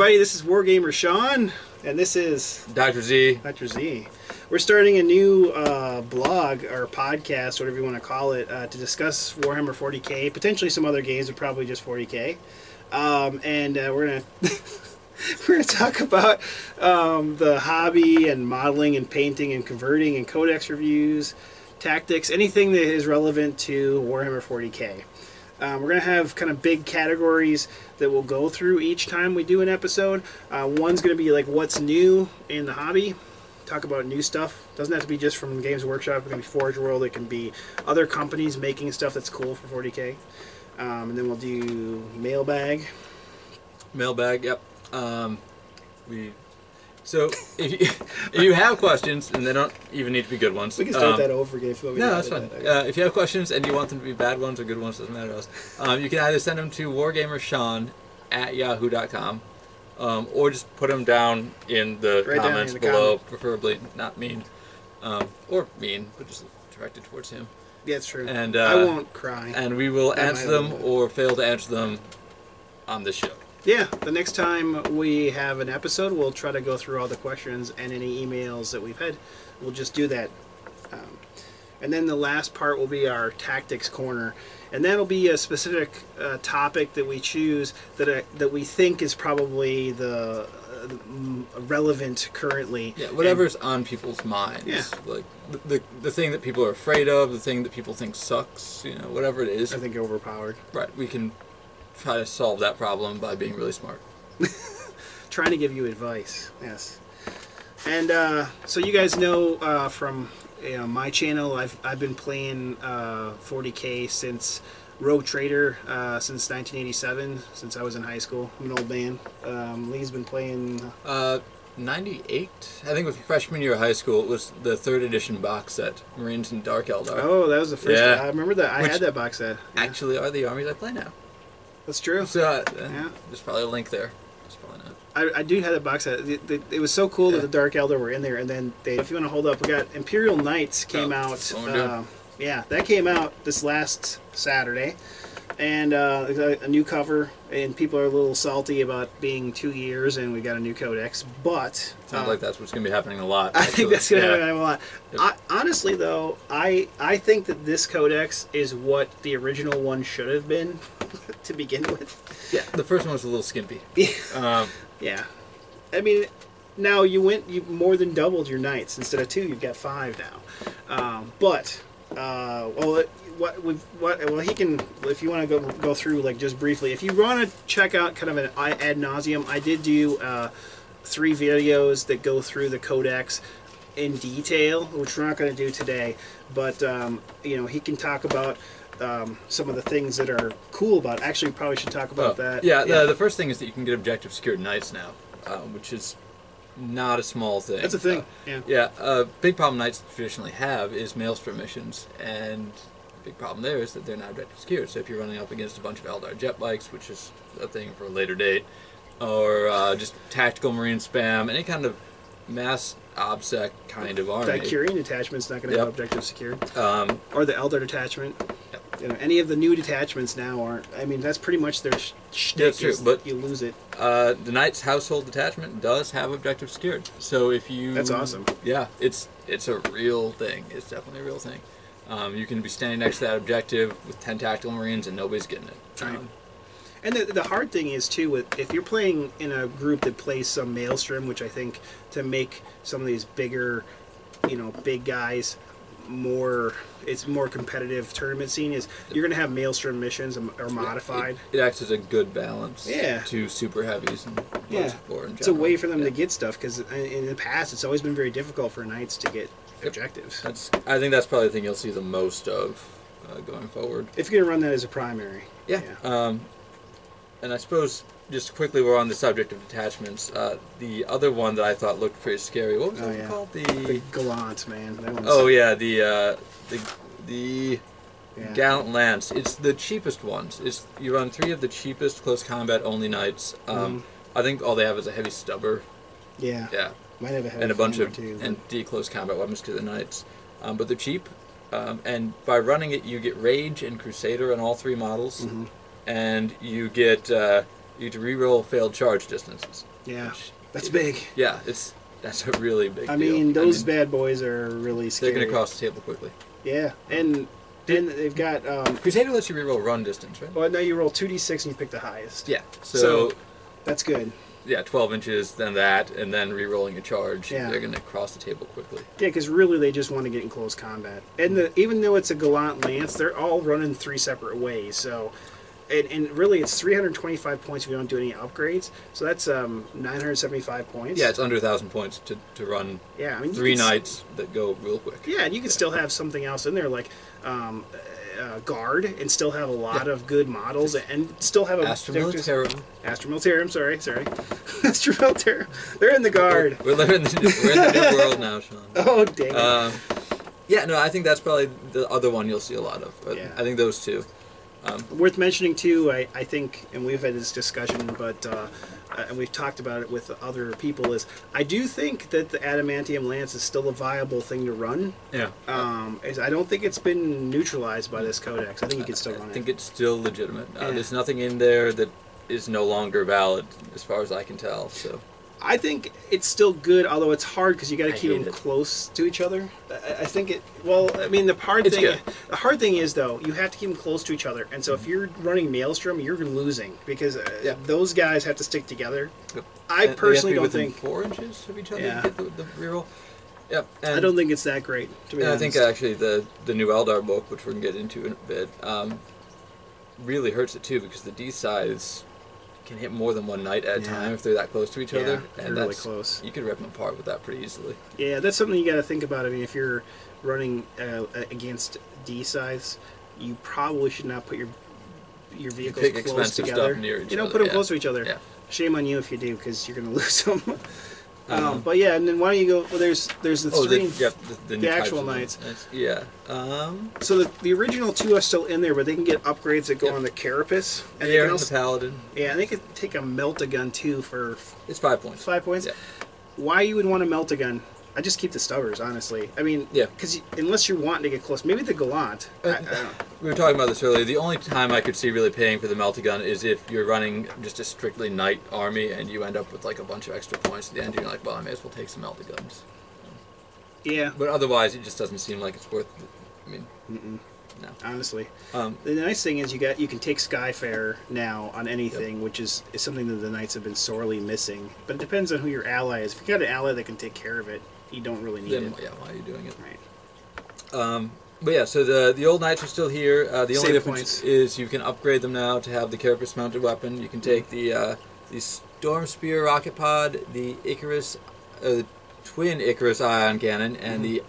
everybody, this is Wargamer Sean, and this is Dr. Z. Dr. Z. We're starting a new blog, or podcast, whatever you want to call it, to discuss Warhammer 40k, potentially some other games, but probably just 40k. And we're gonna we're gonna talk about the hobby and modeling and painting and converting and codex reviews, tactics, anything that is relevant to Warhammer 40k. We're going to have kind of big categories that we'll go through each time we do an episode. One's going to be like what's new in the hobby. Talk about new stuff. Doesn't have to be just from Games Workshop. It can be Forge World. It can be other companies making stuff that's cool for 40k. And then we'll do Mailbag. Mailbag, yep. So if you have questions, and they don't even need to be good ones. We can start that over again if you want me to. No, that's fine. If you have questions and you want them to be bad ones or good ones, doesn't matter to us. You can either send them to wargamersean@yahoo.com, or just put them down in the comments below, preferably not mean, or mean, but just directed towards him. Yeah, it's true. And I won't cry. And we will answer them or fail to answer them on this show. Yeah, the next time we have an episode, we'll try to go through all the questions and any emails that we've had. We'll just do that. And then the last part will be our tactics corner. And that'll be a specific topic that we choose that we think is probably the relevant currently. Yeah, whatever's on people's minds. Yeah. Like the thing that people are afraid of, the thing that people think sucks, whatever it is. I think overpowered. Right, we can try to solve that problem by being really smart. Trying to give you advice, yes. And so you guys know from my channel, I've been playing 40k since Rogue Trader since 1987, since I was in high school. I'm an old man. Lee's been playing 98. I think with freshman year of high school, it was the 3rd edition box set, Marines and Dark Eldar. Oh, that was the first. Yeah. I remember that. I Which had that box set. Yeah. Actually, are the armies I play now. That's true. So yeah. There's probably a link there. There's probably not. I do have that box set. It was so cool that the Dark Eldar were in there, and then if you want to hold up, we got Imperial Knights came out. Yeah, that came out this last Saturday, and a new cover. And people are a little salty about being 2 years, and we got a new codex. But sounds like that's what's going to be happening a lot. I think that's going to happen a lot. Yep. Honestly, though, I think that this codex is what the original one should have been to begin with. Yeah, the first one was a little skimpy. Yeah, I mean, now you more than doubled your knights. Instead of 2, you've got 5 now. Well, he can. If you want to go through like just briefly, if you want to check out kind of an ad nauseum, I did do 3 videos that go through the codex in detail, which we're not going to do today. But he can talk about some of the things that are cool about it. Actually, we probably should talk about that. Yeah, the first thing is that you can get objective secured knights now, which is not a small thing. That's a thing. Big problem knights traditionally have is maelstrom missions, and the big problem there is that they're not objective secured. So if you're running up against a bunch of Eldar jet bikes, which is a thing for a later date, or just tactical marine spam, any kind of mass obsec kind of army. Vicurian detachment's not going to have objective secured. Or the Eldar detachment. Any of the new detachments now aren't. I mean, that's pretty much their shtick. That's true, but you lose it. The Knight's household detachment does have objective secured. So if you... That's awesome. Yeah, it's a real thing. It's definitely a real thing. You can be standing next to that objective with 10 tactical marines and nobody's getting it. Right. And the hard thing is, too, if you're playing in a group that plays some Maelstrom, which I think to make some of these bigger, big guys it's more competitive tournament scene, is you're going to have Maelstrom missions or modified. It acts as a good balance to super heavies and it's a way for them to get stuff, because in the past it's always been very difficult for knights to get objectives. I think that's probably the thing you'll see the most of going forward. If you're going to run that as a primary. Yeah. And I suppose, just quickly, we're on the subject of detachments. The other one that I thought looked pretty scary. What was that called? The Gallant, man. That one's the Gallant Lance. It's the cheapest ones. You run 3 of the cheapest close combat only knights. I think all they have is a heavy stubber. Yeah. Might have a heavy and a bunch of too, D close combat weapons to the knights. But they're cheap. And by running it, you get Rage and Crusader on all 3 models. And you get you get to reroll failed charge distances. Yeah, which, that's big. Yeah, that's a really big deal. I mean, those bad boys are really scary. They're going to cross the table quickly. Yeah, and then they've got... Crusader lets you reroll run distance, right? Well, now you roll 2d6 and you pick the highest. Yeah, so that's good. Yeah, 12 inches, then that, and then re-rolling a charge. Yeah. They're going to cross the table quickly. Yeah, because really they just want to get in close combat. And even though it's a Gallant Lance, they're all running 3 separate ways. So, and really it's 325 points if you don't do any upgrades. So that's 975 points. Yeah, it's under 1,000 points to run 3 knights that go real quick. Yeah, and you can still have something else in there like guard and still have a lot of good models and still have a Astra Militarum. Astra Militarum, sorry. Astra Militarum. They're in the guard. We're in the new world now, Sean. Oh, dang it. Yeah, no, I think that's probably the other one you'll see a lot of. But Yeah. I think those two. Worth mentioning too, I think, and we've had this discussion, but and we've talked about it with other people, is I do think that the Adamantium Lance is still a viable thing to run. Yeah. I don't think it's been neutralized by this codex. I think you can still run it. I think it's still legitimate. Yeah. There's nothing in there that is no longer valid, as far as I can tell. So. I think it's still good, although it's hard because you got to keep them hate it. close to each other. I think it. Well, I mean, the hard thing is though, you have to keep them close to each other, and so if you're running Maelstrom, you're losing because those guys have to stick together. Yep. I personally don't within think 4 inches of each other Yeah. to get the reroll. Yep. And I don't think it's that great. To be I honest. think actually the new Eldar book, which we're gonna get into in a bit, really hurts it too because the D size can hit more than one knight at a time if they're that close to each other, and really that's close. You could rip them apart with that pretty easily. Yeah, that's something you got to think about. I mean, if you're running against D size, you probably should not put your vehicles pick close expensive together. stuff near each You don't other, put them yeah. close to each other. Yeah. Shame on you if you do, because you're going to lose them. But yeah, and then why don't you go? Well, there's the three, the the actual types of knights. Yeah. So the original 2 are still in there, but they can get upgrades that go on the Carapace. And they can the also, Paladin. yeah, and they could take a Melt-A-Gun too for It's 5 points. 5 points. Yeah. Why you would want a Melt-A-Gun? I just keep the Stubbers, honestly. I mean, because unless you're wanting to get close, maybe the Gallant. I don't know. We were talking about this earlier. The only time I could see really paying for the Melt-A-Gun is if you're running just a strictly knight army and you end up with like a bunch of extra points at the end. You're like, well, I may as well take some Melt-A-Guns. Yeah. But otherwise, it just doesn't seem like it's worth. I mean, no. Honestly, the nice thing is you can take Skyfarer now on anything, which is something that the Knights have been sorely missing. But it depends on who your ally is. If you got an ally that can take care of it, you don't really need it. Yeah, why are you doing it? Right. But yeah, so the old knights are still here. The only Save difference points. is you can upgrade them now to have the carapace mounted weapon. You can take the Storm Spear rocket pod, the Icarus, twin Icarus ion cannon, and the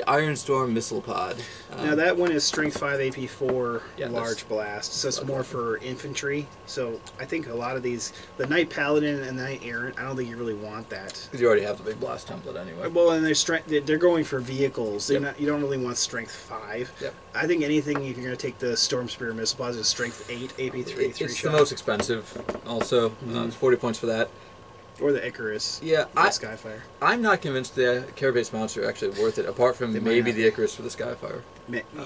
Iron Storm missile pod. Now that one is Strength 5 AP 4 Yeah, large blast, so it's more for infantry. So I think a lot of these, the Knight Paladin and the Knight Errant, I don't think you really want that. Because you already have the big blast template anyway. Well, and they're going for vehicles. They're Yep. not. You don't really want Strength 5. Yep. I think anything if you're going to take the Storm Spear missile pods is Strength 8 AP 3. It's the most expensive, also. It's 40 points for that. Or the Icarus. Yeah, or the Skyfire. I'm not convinced the carapace mounts are actually worth it, apart from maybe the Icarus for the Skyfire.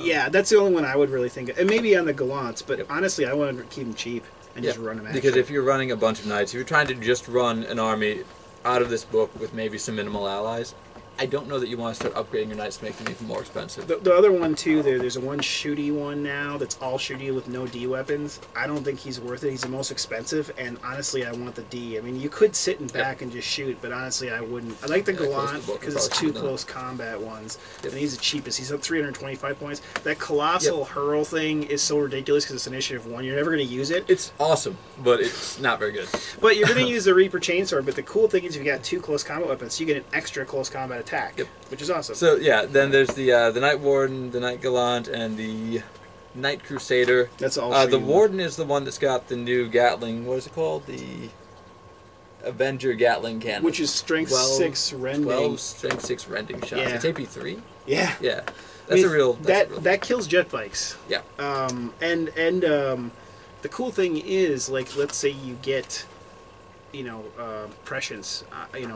Yeah, that's the only one I would really think of. And maybe on the Gallants, but honestly, I want to keep them cheap and just run them out. Because if you're running a bunch of knights, if you're trying to just run an army out of this book with maybe some minimal allies, I don't know that you want to start upgrading your knights to make them even more expensive. The other one, too, there's a one shooty one now that's all shooty with no D weapons. I don't think he's worth it. He's the most expensive, and honestly, I want the D. I mean, you could sit in back and just shoot, but honestly, I wouldn't. I like the Gallant because it's 2 close combat ones, and he's the cheapest. He's up 325 points. That Colossal Hurl thing is so ridiculous because it's initiative 1. You're never going to use it. It's awesome, but it's not very good. But you're going to use the Reaper Chainsword, but the cool thing is you got 2 close combat weapons, so you get an extra close combat attack, which is awesome. So yeah, then there's the Knight Warden, the Knight Gallant, and the Knight Crusader. That's all. The Warden is the one that's got the new Gatling. What is it called? The Avenger Gatling cannon, which is Strength 6 rending. 12 Strength 6 rending shots. Yeah. It's AP 3. Yeah. Yeah. That's a real. That kills jet bikes. Yeah. And the cool thing is, like, let's say you get, prescience,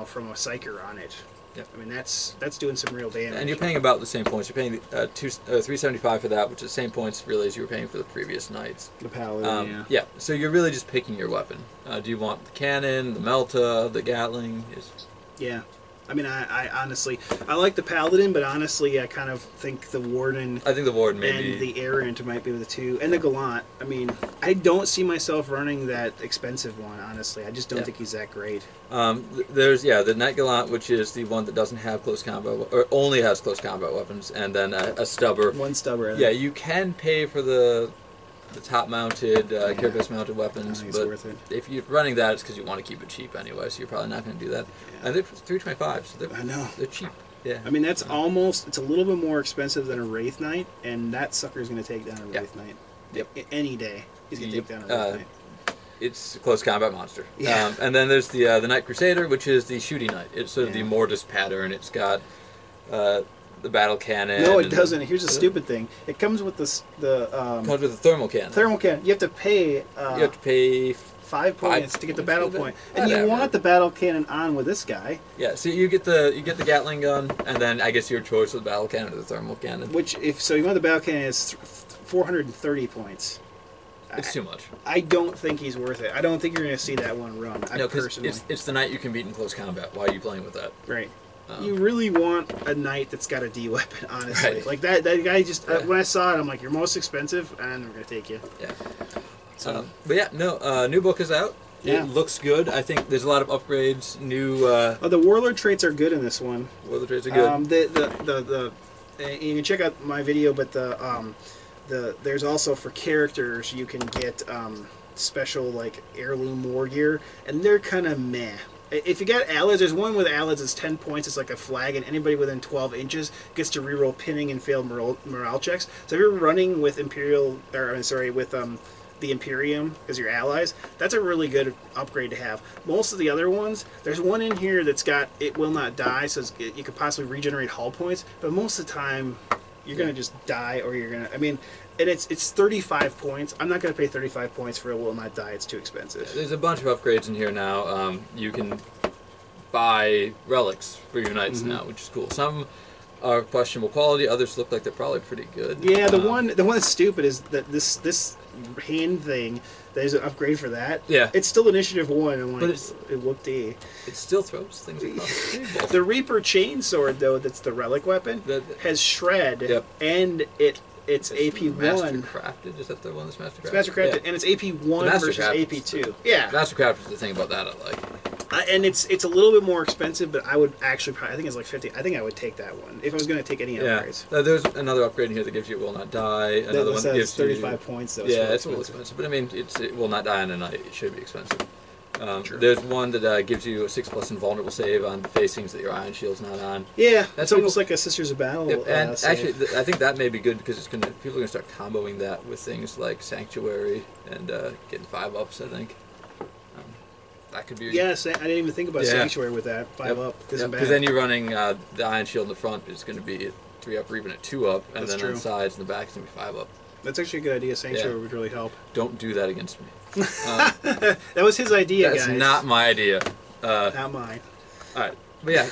from a psyker on it. Yep. I mean, that's doing some real damage. And you're paying about the same points. You're paying $375 for that, which is the same points really as you were paying for the previous Knights. The Paladin, yeah. Yeah, so you're really just picking your weapon. Do you want the cannon, the Melta, the Gatling? Yeah. I mean, I honestly, I like the Paladin, but honestly, I kind of think the Warden. I think the Warden maybe. And the Errant might be the two, and the Gallant. I mean, I don't see myself running that expensive one. Honestly, I just don't think he's that great. There's the Knight Gallant, which is the one that doesn't have close combat or only has close combat weapons, and then a stubber. One stubber. Yeah, you can pay for the top-mounted, carapace-mounted weapons, but if you're running that, it's because you want to keep it cheap anyway, so you're probably not going to do that. Yeah. And they're $325, so I know. They're cheap. Yeah. I mean, that's almost, it's a little bit more expensive than a Wraith Knight, and that sucker's going to take down a Wraith Knight. Yep. Any day, he's going to take down a Wraith Knight. It's a close combat monster. Yeah. And then there's the Knight Crusader, which is the shooting knight. It's sort of the Mortis pattern. It's got the battle cannon. No, it doesn't. Here's a stupid thing. It comes with comes with a thermal cannon. Thermal cannon. You have to pay. You have to pay 5 points to get the battle point, and you want the battle cannon on with this guy. Yeah. So you get the Gatling gun, and then I guess your choice of the battle cannon or the thermal cannon. Which, if so, you want the battle cannon is 430 points. It's too much. I don't think he's worth it. I don't think you're going to see that one run. No, because it's the knight you can beat in close combat. Why are you playing with that? Right. You really want a knight that's got a D weapon, honestly. Right. Like that guy just when I saw it, I'm like, you're most expensive, and I'm gonna take you. Yeah. So, but yeah, no. New book is out. Yeah. It looks good. I think there's a lot of upgrades. New. The warlord traits are good in this one. Warlord traits are good. You can check out my video, but there's also for characters you can get special like heirloom war gear, and they're kind of meh. If you got Alids, there's one with Alids that's 10 points. It's like a flag, and anybody within 12 inches gets to reroll pinning and failed morale checks. So if you're running with the Imperium as your allies, that's a really good upgrade to have. Most of the other ones, there's one in here that's got it will not die, so you could possibly regenerate hull points, but most of the time you're going to just die, or you're going to, I mean, and it's 35 points. I'm not going to pay 35 points for a will not die. It's too expensive. There's a bunch of upgrades in here now. You can buy relics for your knights now, which is cool. Some are questionable quality. Others look like they're probably pretty good. Yeah, the one that's stupid is that this hand thing. There's an upgrade for that. Yeah, it's still Initiative 1. I'm like, but it whooped. It still throws things across the table. The Reaper chainsword, though, that's the relic weapon, has shred, and it's AP1. Mastercrafted? Is that the one that's mastercrafted? It's mastercrafted, and it's AP1 versus AP2. Yeah. Mastercrafted is the thing about that I like. And it's a little bit more expensive, but I would actually I think it's like 50. I think I would take that one if I was going to take any upgrades. There's another upgrade here that gives you Will Not Die. Another one that gives 35 points. Though, it's a little expensive, but I mean, it Will Not Die on a night. It should be expensive. There's one that gives you a 6+ invulnerable save on facings that your Iron Shield's not on. Yeah, that's almost like a Sisters of Battle. And actually, I think that may be good because people are going to start comboing that with things like Sanctuary and getting 5-ups, I think. That could be. Yes, I didn't even think about Sanctuary with that 5-up. Because then you're running the Iron Shield in the front, it's going to be 3-up or even a 2-up, and then on the sides and the back it's going to be 5-up. That's actually a good idea. Sanctuary would really help. Don't do that against me. That was his idea, guys. That's not my idea. Not mine. All right. But yeah,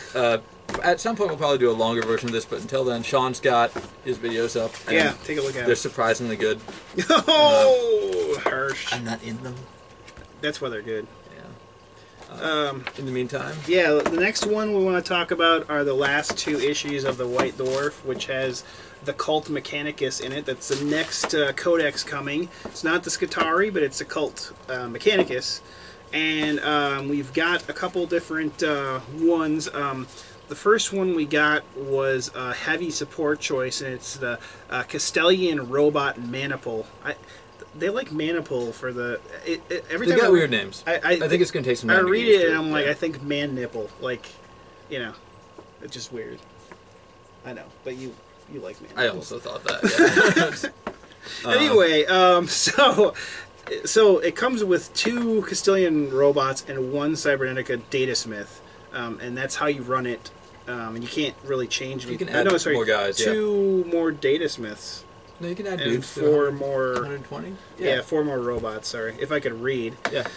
at some point we'll probably do a longer version of this, but until then, Sean's got his videos up. Yeah, take a look at it. They're surprisingly good. Oh, harsh. I'm not in them. That's why they're good. In the meantime? Yeah, the next one we want to talk about are the last 2 issues of the White Dwarf, which has the Cult Mechanicus in it. That's the next codex coming. It's not the Scutari, but it's the Cult Mechanicus. And we've got a couple different ones. The first one we got was a heavy support choice, and it's the Castellian Robot Maniple. They like Maniple for the... every time they got weird names. I think it's going to take some time I read it and I'm like, I think man nipple. Like, it's just weird. I know, but you like man I also thought that, yeah. Anyway, so it comes with 2 Castellian robots and 1 Cybernetica Datasmith. And that's how you run it. And you can't really change anything. You can add more guys, 2 more Datasmiths. No, you can add and dudes to 4 more. 120? Yeah, 4 more robots. Sorry, if I could read. Yeah.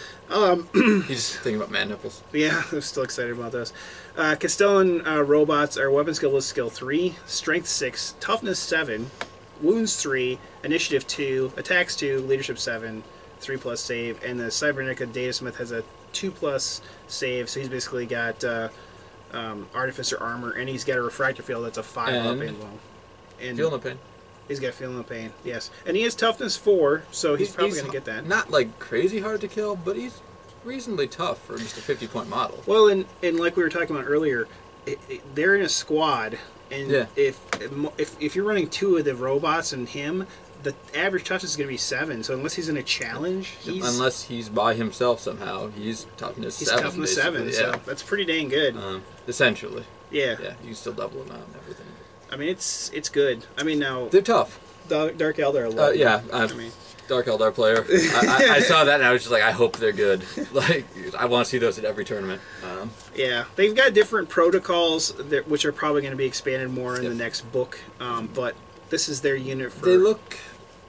He's thinking about man nipples. Yeah, I'm still excited about those. Castellan robots are weapon skill with skill 3, strength 6, toughness 7, wounds 3, initiative 2, attacks 2, leadership 7, 3+ save, and the Cybernetica Datasmith has a 2+ save, so he's basically got Artificer armor, and he's got a refractor field that's a 5 up and well. And Feel no pain. he's got feeling no pain, yes. And he has toughness 4, so he's probably going to get that. Not like crazy hard to kill, but he's reasonably tough for just a 50-point model. Well, and like we were talking about earlier, they're in a squad, and Yeah. if you're running 2 of the robots and him, the average toughness is going to be 7. So unless he's in a challenge, unless he's by himself somehow, he's toughness 7. He's toughness 7, yeah. so that's pretty dang good. Essentially. Yeah. Yeah, you can still double him out and everything. I mean, it's good. I mean, now They're tough. Dark Eldar, I love yeah, I mean, Dark Eldar player. I saw that and I was just like, I hope they're good. Like, I want to see those at every tournament. yeah, they've got different protocols which are probably going to be expanded more in the next book. But this is their unit for. They look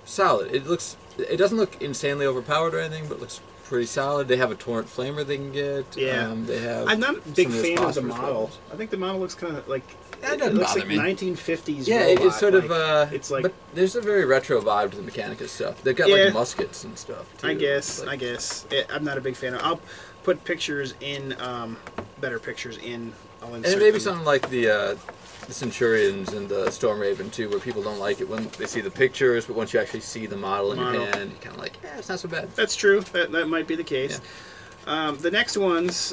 solid. It doesn't look insanely overpowered or anything, but it looks pretty solid. They have a torrent flamer they can get. Yeah, they have. I'm not a big some fan of the phosphorus model. weapons. I think the model looks kind of like. That It doesn't looks bother like me. 1950s. Yeah, robot. it's sort of. It's like. But there's a very retro vibe to the Mechanicus stuff. They've got Yeah. like muskets and stuff. Too. I guess. Like, I'm not a big fan of. I'll put pictures in. Better pictures in. I'll and insert it may be them. something like the Centurions and the Storm Raven too, where people don't like it when they see the pictures, but once you actually see the model in your hand, you're kind of like, it's not so bad. That's true. That might be the case. Yeah. The next ones,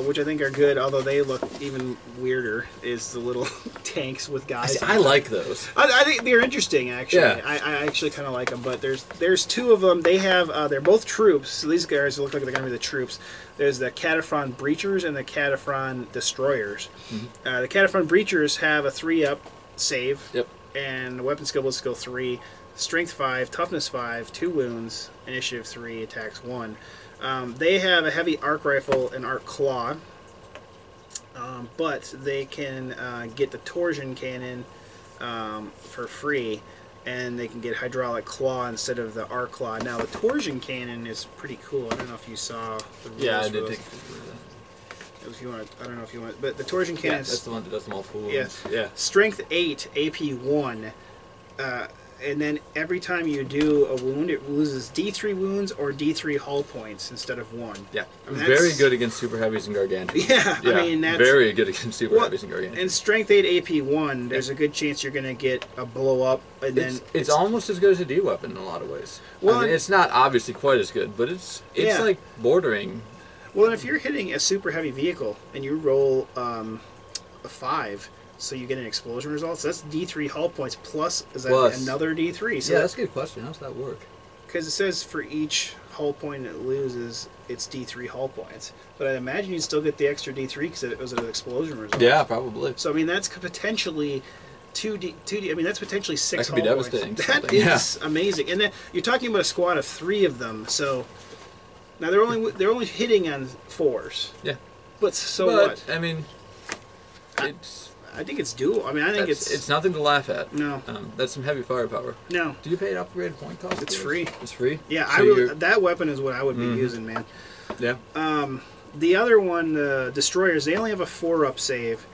which I think are good, although they look even weirder, is the little tanks with guys. I like those. I think they're interesting, actually. Yeah. I actually kind of like them, but there's 2 of them. They have they're both troops. So these guys look like they're going to be the troops. There's the Cataphron Breachers and the Cataphron Destroyers. Mm-hmm. The Cataphron Breachers have a 3-up save. Yep. And weapon skill with skill 3, strength 5, toughness 5, 2 wounds, initiative 3, attacks 1. They have a heavy arc rifle and arc claw, but they can get the torsion cannon for free, and they can get hydraulic claw instead of the arc claw. Now the torsion cannon is pretty cool. I don't know if you saw the rules. Yeah, I for did those. take. If you want, I don't know if you want, but the torsion Yeah, cannon that's is the one that does the multiple wounds. Yes. Yeah. strength 8, AP 1. And then every time you do a wound, it loses D3 wounds or D3 hull points instead of 1. Yeah. I mean, Very that's- good against super heavies and gargantuans. Yeah, I mean, that's very good against super heavies and gargantuans. And strength 8 AP 1, there's a good chance you're going to get a blow up, and then It's almost as good as a D weapon in a lot of ways. Well, I mean, it's not obviously quite as good, but it's Yeah. like bordering. well, and if you're hitting a super heavy vehicle and you roll a 5, so you get an explosion result, so that's D3 hull points plus is that Plus. another D3. So Yeah, that's a good question. How does that work? because it says for each hull point it loses, it's D3 hull points. But I imagine you'd still get the extra D3 because it was an explosion result. Yeah, probably. So I mean that's potentially 2D. I mean that's potentially 6 That could be hull devastating points. to That something, is amazing. And then you're talking about a squad of 3 of them. So now they're only hitting on 4s. Yeah. But so but, what? I mean, it's I think it's doable. I mean I think it's nothing to laugh at. no. That's some heavy firepower. No. Do you pay an upgraded point cost? It's for free. this? It's free. Yeah, So that weapon is what I would be Mhm. using, man. Yeah. The other one, the Destroyers, they only have a 4-up save.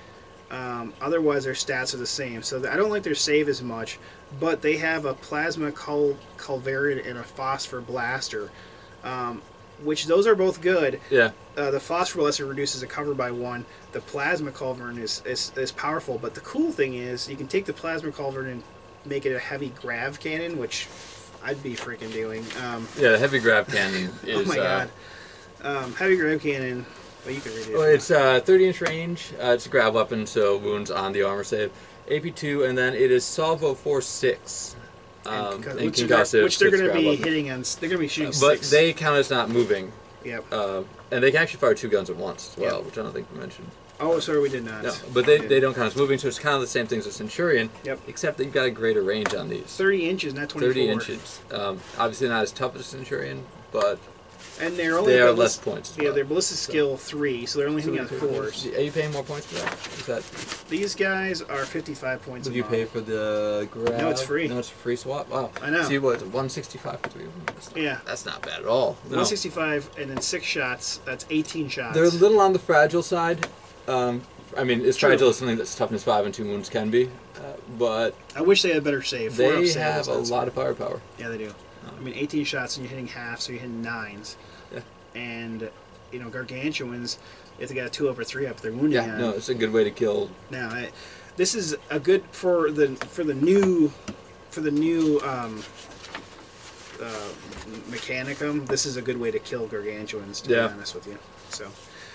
Otherwise, their stats are the same. So I don't like their save as much, but they have a Plasma Culverin and a Phosphor Blaster, which those are both good. Yeah. The Phosphor Blaster reduces the cover by 1. The Plasma Culverin is powerful, but the cool thing is you can take the Plasma Culverin and make it a heavy grav cannon, which I'd be freaking doing. Yeah, the heavy grab cannon is. Oh my god. Heavy grav cannon. Well, you can read it. Well, it's 30-inch range. It's a grab weapon, so wounds on the armor save. AP2, and then it is Salvo 4-6. And concussive. Which they're going to grab be weapon. hitting on. They're going to be shooting But 6. they count as not moving. Yep. And they can actually fire 2 guns at once as well, Yep. which I don't think we mentioned. Oh, sorry, we did not. No, but they don't count as moving, so it's kind of the same thing as a Centurion. Yep. Except that you've got a greater range on these. 30 inches, not 24. 30 inches. Obviously not as tough as a Centurion, but And they're only they are less points. Yeah, they're ballistic skill 3, so they're only hitting on 4s. Are you paying more points for that? Is that? These guys are 55 points. Would you pay for the grab? No, it's free. No, it's a free swap. Wow. I know. See what? 165 for 3 of them. Yeah. That's not bad at all. No. 165 and then 6 shots. That's 18 shots. They're a little on the fragile side. I mean, as fragile as something that's toughness 5 and 2 wounds can be, but I wish they had better save. They have a lot of firepower. Yeah, they do. I mean, 18 shots and you're hitting half, so you're hitting 9s. Yeah. And, you know, gargantuans, if they got a 2 up or 3 up, they're wounding. Yeah, no, it's a good way to kill. Now, this is a good for the new Mechanicum. This is a good way to kill gargantuans, to be honest with you. So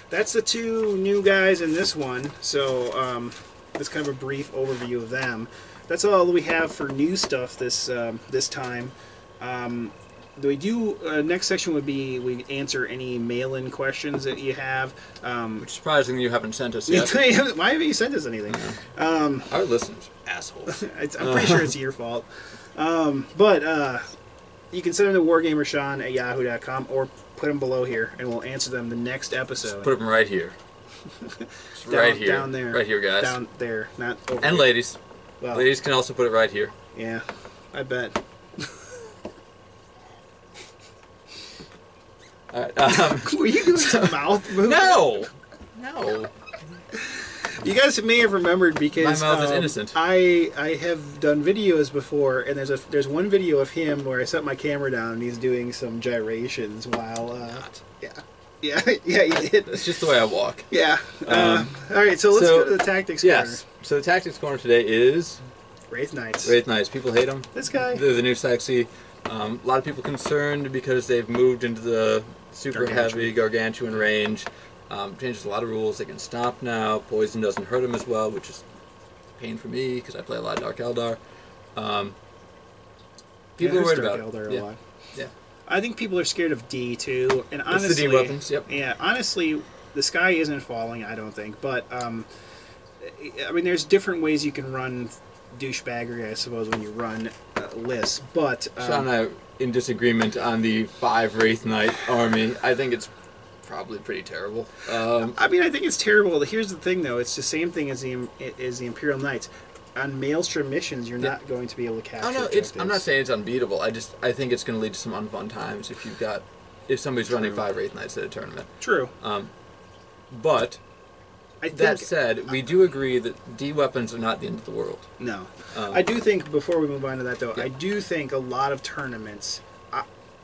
that's the 2 new guys in this one. So that's kind of a brief overview of them. That's all we have for new stuff this this time. We do next section would be we answer any mail-in questions that you have. Which is surprising you haven't sent us yet. Why haven't you sent us anything? Our listeners, assholes. I'm pretty sure it's your fault. But you can send them to wargamershawn@yahoo.com or put them below here, and we'll answer them the next episode. Just put them right here. Right here. Down there. Right here, guys. Down there, not over And here. ladies. Well, Ladies can also put it right here. Yeah, I bet. All right. Were you doing some mouth movement? No! No. You guys may have remembered because my mouth is innocent. I have done videos before, and there's one video of him where I set my camera down and he's doing some gyrations while yeah you did. That's just the way I walk. Yeah. All right, so let's go to the tactics corner. Yes. So the tactics corner today is Wraith Knights. Wraith Knights. People hate them. This guy. They're the new sexy. A lot of people concerned because they've moved into the super heavy gargantuan range. Changes a lot of rules. They can stomp now. Poison doesn't hurt them as well, which is pain for me because I play a lot of Dark Eldar. People are worried about Eldar a lot. Yeah. I think people are scared of D too, and honestly, it's the D weapons. Yep. Yeah, honestly, the sky isn't falling. I don't think, but I mean, there's different ways you can run douchebaggery, I suppose, when you run lists. But Sean and I are in disagreement on the 5 Wraith Knight army. I think it's probably pretty terrible. I mean, I think it's terrible. Here's the thing, though: it's the same thing as the Imperial Knights. On Maelstrom missions, you're not going to be able to capture. Oh no, objectives. I'm not saying it's unbeatable. I think it's going to lead to some unfun times if somebody's running 5 Wraith Knights at a tournament. True. But that said, we do agree that D weapons are not the end of the world. No, I do think before we move on to that though, I do think a lot of tournaments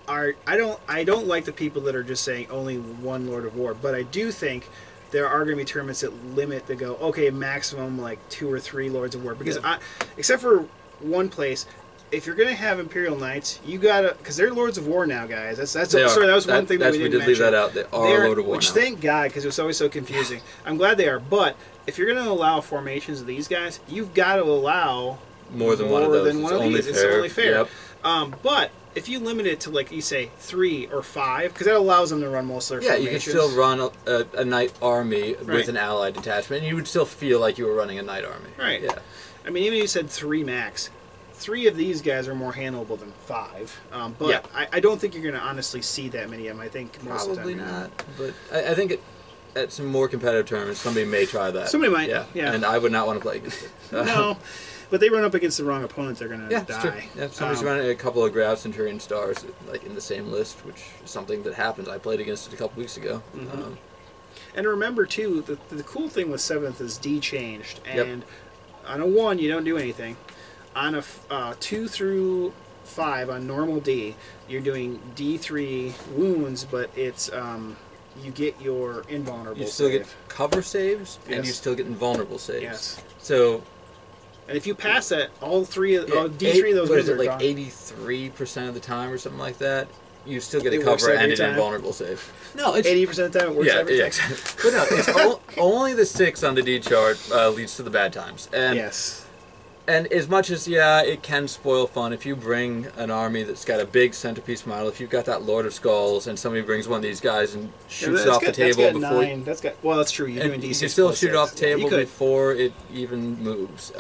are. I don't like the people that are just saying only one Lord of War, but I do think there are going to be tournaments that limit the go. Okay, maximum like 2 or 3 Lords of War because except for one place. If you're going to have Imperial Knights, you gotta because they're Lords of War now, guys. That was one thing that we didn't mention. Leave that out. They are Lord of War which now. Thank God, because it was always so confusing. I'm glad they are, but if you're going to allow formations of these guys, you've got to allow more than one of those. It's only fair. Yep. But if you limit it to, like you say, 3 or 5, because that allows them to run most of their formations. You can still run a knight army with an allied detachment, and you would still feel like you were running a knight army. Right. Yeah. I mean, even if you said 3 max. 3 of these guys are more handleable than 5, but I don't think you're going to honestly see that many of them. I think most probably of the time not. But I think at some more competitive tournaments, somebody may try that. Somebody might. Yeah. And I would not want to play against it. No, but they run up against the wrong opponent, they're going to die. It's true. Yeah, if somebody's running a couple of Grav Centurion stars like in the same list, which is something that happens. I played against it a couple weeks ago. Mm-hmm. And remember too, the cool thing with 7th is D changed, and on a 1 you don't do anything. On a 2 through 5 on normal D, you're doing D3 wounds, but it's you get your invulnerable. You still save. get cover saves, and you still get invulnerable saves. Yes. So, and if you pass that, all 3 of D3 of those wounds are like gone. 83% of the time or something like that. You still get a cover and an invulnerable save. No, it's 80% of the time it works every time. Exactly. But no, it's only the 6 on the D chart leads to the bad times. And And as much as, yeah, it can spoil fun, if you bring an army that's got a big centerpiece model, if you've got that Lord of Skulls and somebody brings one of these guys and shoots it off the table that's got before... 9. Well, that's true. You're doing D6 you can still shoot it off the Yeah, table before it even moves.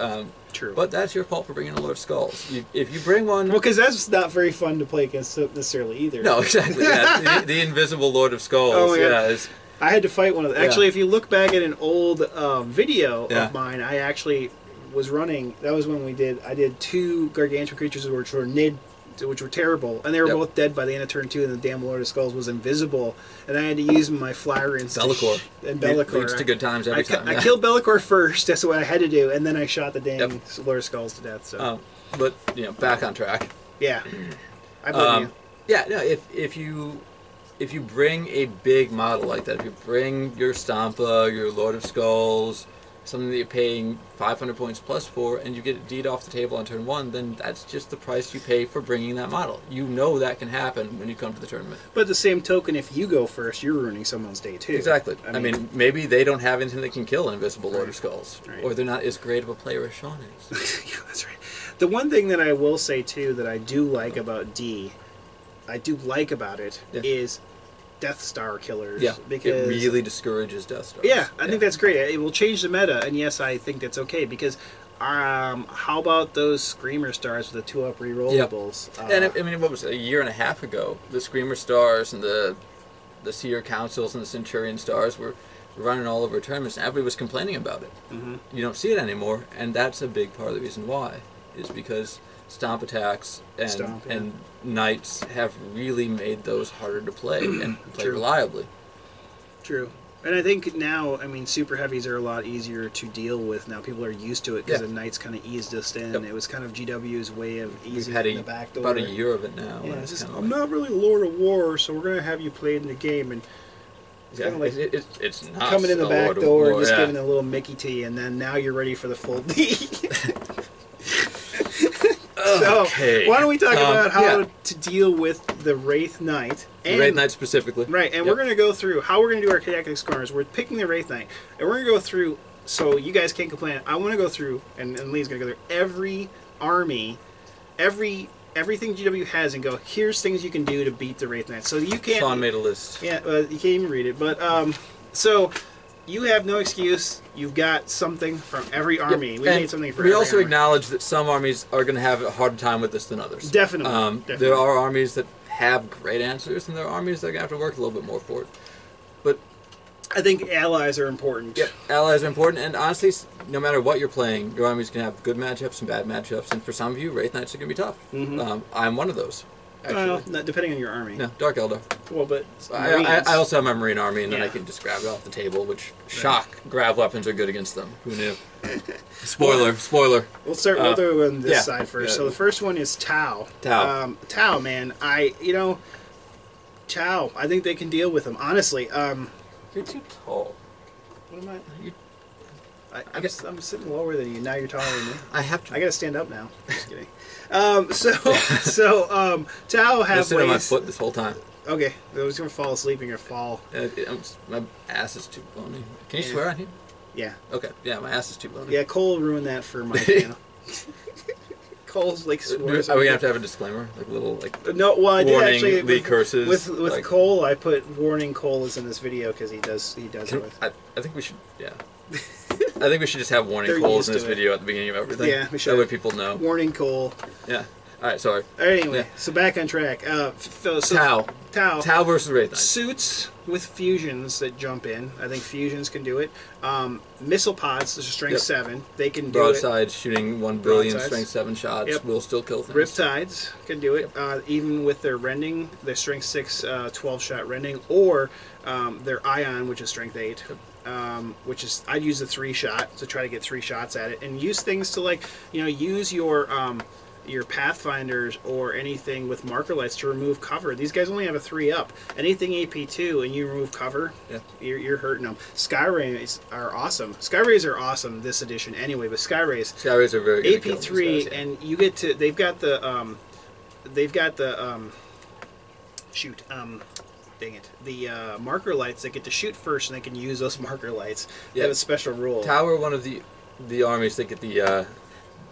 True. But that's your fault for bringing a Lord of Skulls. If you bring one... Well, because that's not very fun to play against necessarily either. No, exactly. Yeah. the invisible Lord of Skulls. Oh, yeah. I had to fight one of them. Actually, Yeah. if you look back at an old video Yeah. of mine, I actually was running. That was when I did 2 gargantuan creatures which were terrible, and they were both dead by the end of turn 2. And the damn Lord of Skulls was invisible, and I had to use my Flyrants. Bellicor. And Bellicor. Leads to good times every time. I killed Bellicor first. That's what I had to do, and then I shot the dang Lord of Skulls to death. So. But back on track. Yeah, I blame you. Yeah, no. If you bring a big model like that, if you bring your Stampa, your Lord of Skulls, something that you're paying 500 points plus for, and you get it D'd off the table on turn 1, then that's just the price you pay for bringing that model. You know that can happen when you come to the tournament. But the same token, if you go first, you're ruining someone's day too. Exactly. I mean, maybe they don't have anything that can kill an invisible Lord of Skulls, Right. or they're not as great of a player as Sean is. Yeah, that's right. The one thing that I will say too that I do like about D, is Death Star killers. Yeah, because it really discourages Death Stars. Yeah, I think that's great. It will change the meta, and yes, I think that's okay because. How about those Screamer Stars with the 2-up rerollables? And I mean, what was it, a year and a half ago? The Screamer Stars and the Seer Councils and the Centurion Stars were running all over tournaments, and everybody was complaining about it. Mm-hmm. You don't see it anymore, and that's a big part of the reason why, is because Stomp attacks and Knights have really made those harder to play and play reliably. True. And I think now, super heavies are a lot easier to deal with now. People are used to it because the Knights kind of eased us in. Yep. It was kind of GW's way of easing in the back door. About a year of it now. Yeah, it's just, I'm not really Lord of War, so we're going to have you played in the game. And it's kind of like it's not coming in the back door, just giving a little Mickey T, and then now you're ready for the full D. So, why don't we talk about how to deal with the Wraith Knight? And, the Wraith Knight specifically. Right, and we're going to go through how we're going to do our Codex corners. We're picking the Wraith Knight, and we're going to go through, so you guys can't complain. I want to go through, and Lee's going to go through every army, everything GW has, and go, here's things you can do to beat the Wraith Knight. So you can't... Sean made a list. Yeah, you can't even read it. But, so... You have no excuse. You've got something from every army. We made something for every army. We also acknowledge that some armies are going to have a harder time with this than others. Definitely. There are armies that have great answers, and there are armies that are going to have to work a little bit more for it. But I think allies are important. Yeah, allies are important, and honestly, no matter what you're playing, your army's going to have good matchups and bad matchups, and for some of you, Wraith Knights are going to be tough. Mm-hmm. I'm one of those. Well, depending on your army. No, Dark Eldar. Well, but I also have my Marine army, and then I can just grab it off the table, which, shock, grav weapons are good against them. Who knew? Spoiler. We'll start we'll do it on this side first. So the first one is Tau. Tau, man. Tau, I think they can deal with them, honestly. You're too tall. What am I? I guess I'm sitting lower than you. Now you're taller than me. I have to. I gotta stand up now. Just kidding. Tau have ways. Sit on my foot this whole time. Okay, I was gonna fall asleep and you're gonna fall. My ass is too bony. Can you swear on here? Yeah. Okay. Yeah, my ass is too bony. Yeah, Cole ruined that for my channel. Cole's like swears. Are we gonna have to have a disclaimer, like little No, well, I did actually Lee curses with Cole. I put warning Cole is in this video because he does it with. I think we should. Yeah. I think we should just have warning Coles in this video at the beginning of everything. Yeah, we should. That way people know. Warning Cole. Yeah. All right. Sorry. Anyway, so back on track. Tau versus Wraith Knights. Suits with fusions that jump in. I think fusions can do it. Missile pods, there's a strength 7. They can do it. Broadsides shooting 1 billion strength 7 shots will still kill things. Riptides can do it. Even with their rending, their strength 6 12-shot rending, or their ion, which is strength 8. Which is, I'd use the 3-shot to try to get 3 shots at it, and use things to use your Pathfinders or anything with marker lights to remove cover. These guys only have a 3-up. Anything AP2 and you remove cover, you're hurting them. Skyrays are awesome. Skyrays are awesome this edition anyway, but Skyrays are very good. AP3 guys, and you get to they've got the dang it. The marker lights that get to shoot first, and they can use those marker lights. They have a special rule. Tau are one of the armies that get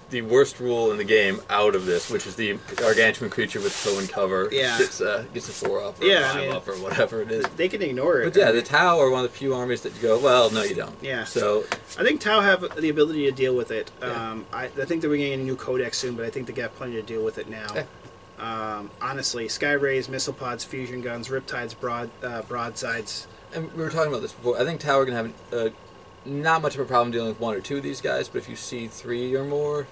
the worst rule in the game out of this, which is the gargantuan creature with toe and cover. Yeah. Gets a 4-up or Yeah, a 5-up or whatever it is. They can ignore it. But yeah, the Tau are one of the few armies that you go, well, no, you don't. Yeah. So I think Tau have the ability to deal with it. Yeah. I think that we're getting a new codex soon, but I think they got plenty to deal with it now. Yeah. Honestly, Sky Rays, missile pods, fusion guns, riptides, broadsides. And we were talking about this before. I think Tau are going to have not much of a problem dealing with 1 or 2 of these guys, but if you see 3 or more,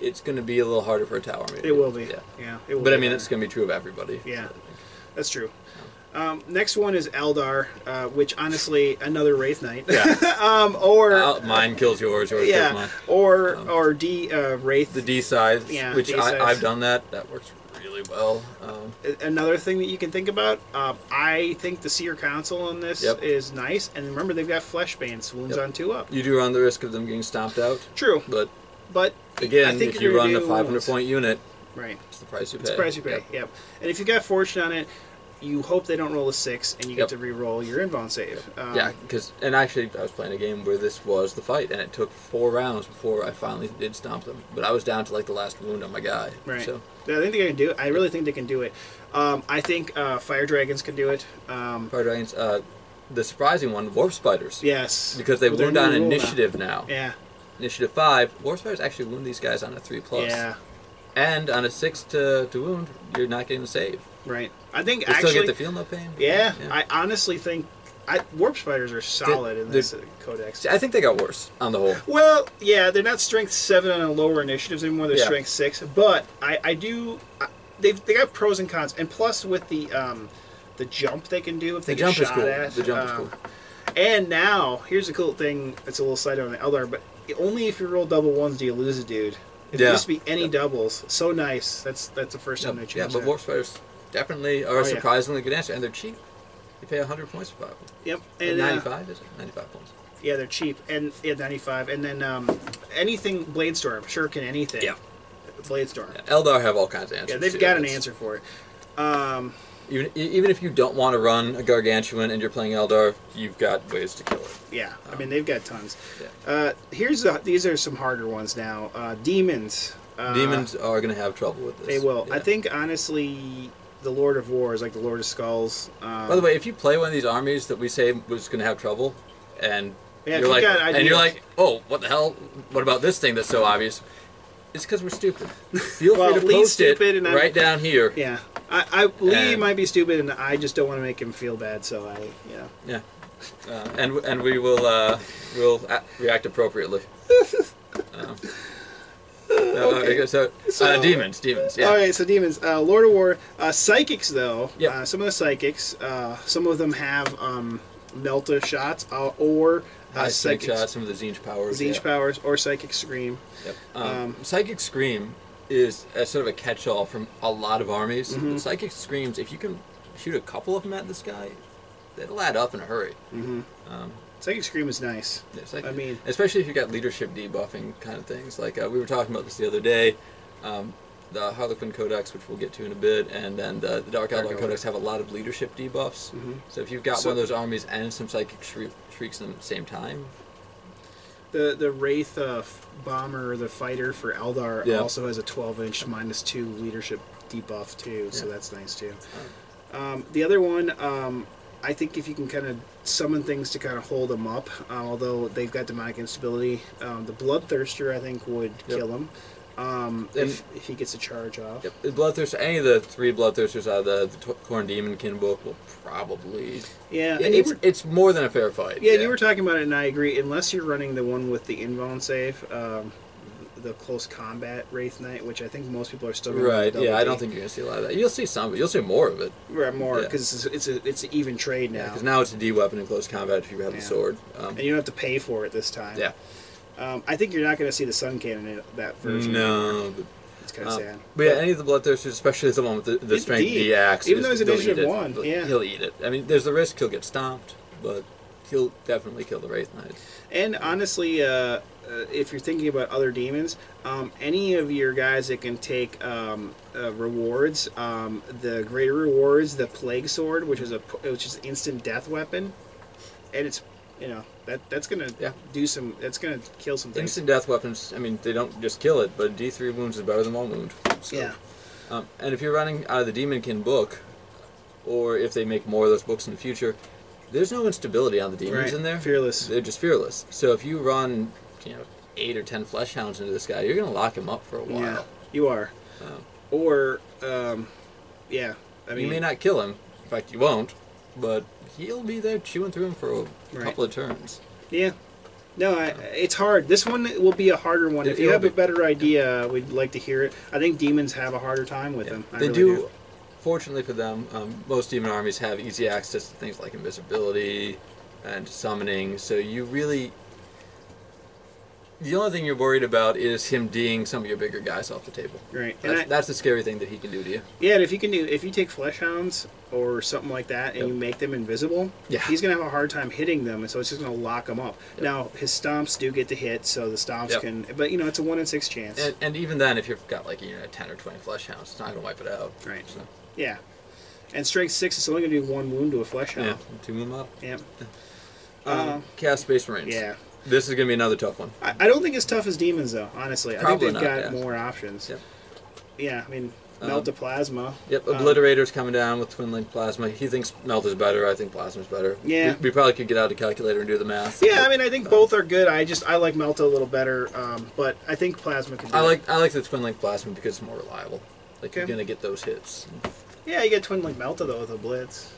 it's going to be a little harder for a Tau army. It will be. Yeah. It will but be I mean, harder. it's going to be true of everybody. Yeah, that's true. Next one is Eldar, which honestly, another Wraith Knight. Yeah. Or mine kills yours kills mine. Or Wraith. The D side, which D-sides. I've done that. That works really well. Another thing that you can think about, I think the Seer Council on this is nice, and remember they've got flesh bands, wounds on 2-up. You do run the risk of them getting stomped out. True, but again, I think if you run a wounds. 500-point unit, right, it's the price you pay. It's the price you pay. Yep. And if you got fortune on it, you hope they don't roll a 6, and you get to re-roll your inbound save. And actually, I was playing a game where this was the fight, and it took 4 rounds before I finally did stomp them. But I was down to like the last wound on my guy. Right. So I think they can do it. I really think they can do it. I think Fire Dragons can do it. Fire Dragons. The surprising one, Warp Spiders. Yes. Because they With their wound on new rule initiative now. Yeah. Initiative 5. Warp Spiders actually wound these guys on a 3+. Yeah. And on a 6 to wound, you're not getting the save. Right. I think You actually. still get the feel no pain. Yeah. I honestly think Warp Spiders are solid in this codex. I think they got worse on the whole. Well, yeah, they're not strength 7 on a lower initiatives anymore. They're strength 6. But I do. They got pros and cons, and plus with the jump they can do if they get shot at. The jump is cool. And now here's a cool thing. It's a little side on the Eldar, but only if you roll double ones do you lose a dude. If there used to be any doubles, so nice. That's the first time they changed. Yeah, but that. Warp Spiders definitely are a surprisingly good answer, and they're cheap. You pay 100 points for 5 of them. Yep. And 95 is it? 95 points. Yeah, they're cheap, and 95. And then anything Bladestorm, Shuriken, anything. Yeah. Bladestorm. Yeah, Eldar have all kinds of answers. Yeah, they've got an answer for it. Even if you don't want to run a Gargantuan and you're playing Eldar, you've got ways to kill it. Yeah, I mean they've got tons. Yeah. These are some harder ones now. Demons. Demons are going to have trouble with this. They will. Yeah. I think honestly, the Lord of War is like the Lord of Skulls. By the way, if you play one of these armies that we say was going to have trouble, and you're like, oh, what the hell? What about this thing that's so obvious? It's because we're stupid. Feel free to post it right down here. Yeah, Lee might be stupid, and I just don't want to make him feel bad. So Yeah, and we will react appropriately. Okay. So demons. Yeah. All right, so demons. Lord of War. Psychics, though. Yeah. Some of the psychics. Some of them have Melta shots or psychic shots. Some of the Zinj powers. Zinj powers or Psychic Scream. Yep. Psychic Scream is a sort of a catch-all from a lot of armies. Mm-hmm. Psychic Screams, if you can shoot a couple of them at this guy, that'll add up in a hurry. Mm-hmm. Psychic Scream is nice. Yeah, I mean, especially if you got leadership debuffing kind of things. Like we were talking about this the other day. The Harlequin Codex, which we'll get to in a bit, and then the Dark Eldar Codex have a lot of leadership debuffs. Mm-hmm. So if you've got one of those armies and some Psychic Shrieks in them at the same time. The Wraith Bomber, the fighter for Eldar, also has a 12-inch -2 leadership debuff too, so that's nice too. The other one, I think if you can kind of summon things to kind of hold them up, although they've got demonic instability, the Bloodthirster I think would kill him. If he gets a charge off. Yep. Bloodthirster, any of the 3 Bloodthirsters out of the Khorne Demon kin book will probably... Yeah. And it's more than a fair fight. Yeah, you were talking about it, and I agree. Unless you're running the one with the inbound save, the close combat Wraith Knight, which I think most people are still going to Right, yeah, I don't think you're going to see a lot of that. You'll see some, but you'll see more of it. Right, more, because it's an even trade now. Because now it's a D-weapon in close combat if you have the sword. And you don't have to pay for it this time. Yeah. I think you're not going to see the Sun Cannon in that version. No, but it's kind of sad. But yeah, any of the Bloodthirsters, especially the one with the strength D axe, even though he's initiative 1, he'll eat it. I mean, there's the risk he'll get stomped, but he'll definitely kill the Wraith Knights. And honestly, if you're thinking about other demons, any of your guys that can take rewards, the greater rewards, the Plague Sword, which is instant death weapon, and it's you know, that's gonna do some. That's gonna kill some things. Instant death weapons. I mean, they don't just kill it, but D3 wounds is better than 1 wound. So, yeah. And if you're running out of the Demonkin book, or if they make more of those books in the future, there's no instability on the demons in there. Fearless. They're just fearless. So if you run, 8 or 10 flesh hounds into this guy, you're gonna lock him up for a while. Yeah, you are. Or, yeah. I mean, you may not kill him. In fact, you won't. But he'll be there chewing through him for a couple of turns. Yeah. No, it's hard. This one will be a harder one. If you have a better idea, we'd like to hear it. I think demons have a harder time with them. They do. Fortunately for them, most demon armies have easy access to things like invisibility and summoning. So you really... The only thing you're worried about is him D'ing some of your bigger guys off the table. Right. That's the scary thing that he can do to you. Yeah, and if you take flesh hounds or something like that and you make them invisible, he's going to have a hard time hitting them, and so it's just going to lock them up. Now, his stomps do get to hit, so the stomps can... But, it's a 1 in 6 chance. And even then, if you've got, 10 or 20 flesh hounds, it's not going to wipe it out. Right. So. Yeah. And strength 6 is only going to do 1 wound to a flesh hound. Yeah, 2 them up. Yep. Cast Space Marines. Yeah. This is going to be another tough one. I don't think it's tough as demons, though, honestly. Probably I think they've got more options. Yep. Yeah, I mean, Melt to Plasma. Yep, Obliterator's coming down with Twin Link Plasma. He thinks Melt is better. I think Plasma's better. Yeah. We probably could get out a calculator and do the math. Yeah, I mean, I think both are good. I like Melt a little better, but I think Plasma can do it. I like the Twin Link Plasma because it's more reliable. You're going to get those hits. Yeah, you get Twin Link Melta, though, with a Blitz.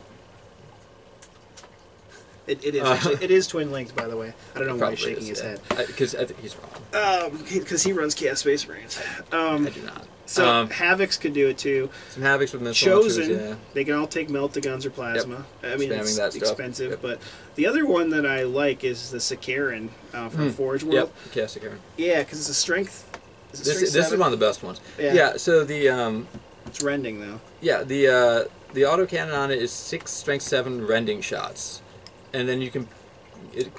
It is actually, it is twin linked, by the way. I don't know why he's shaking his head. Because I think he's wrong. Because he runs Chaos Space Marines. I do not. So Havocs could do it too. Some Havocs with missile Chosen, they can all take Melt to Guns or Plasma. Yep. I mean, it's expensive, but the other one that I like is the Sakaran from Forge World. Yep, Chaos Sakaran. Yeah, because it's a strength. This is one of the best ones. Yeah. So the it's rending though. Yeah, the autocannon on it is 6 strength 7 rending shots. And then you can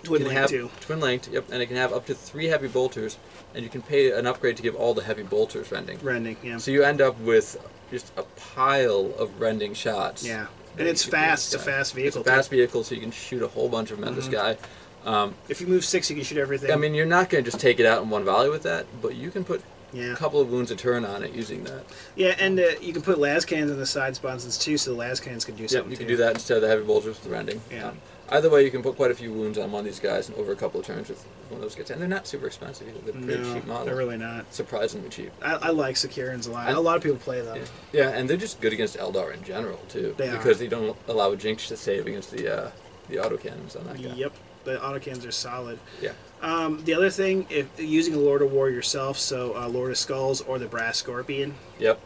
twin linked, yep, and it can have up to 3 heavy bolters, and you can pay an upgrade to give all the heavy bolters rending. Rending, yeah. So you end up with just a pile of rending shots. Yeah, and it's fast. It's a fast vehicle. It's a fast vehicle, so you can shoot a whole bunch of them at this guy. If you move 6, you can shoot everything. I mean, you're not going to just take it out in one volley with that, but you can put a couple of wounds a turn on it using that. Yeah, and you can put las cannons in the side spawns too, so the las cannons can do something. Yep, you can do that instead of the heavy bolters with the rending. Yeah. Either way, you can put quite a few wounds on one of these guys and over a couple of turns with one of those gets. And they're not super expensive either. They're pretty cheap models. They're really not. Surprisingly cheap. I like Sakarans a lot. A lot of people play them. Yeah, and they're just good against Eldar in general, too. Because they don't allow a Jinx to save against the autocannons on that guy. Yep, the autocannons are solid. Yeah. The other thing, if using a Lord of War yourself, so Lord of Skulls or the Brass Scorpion. Yep.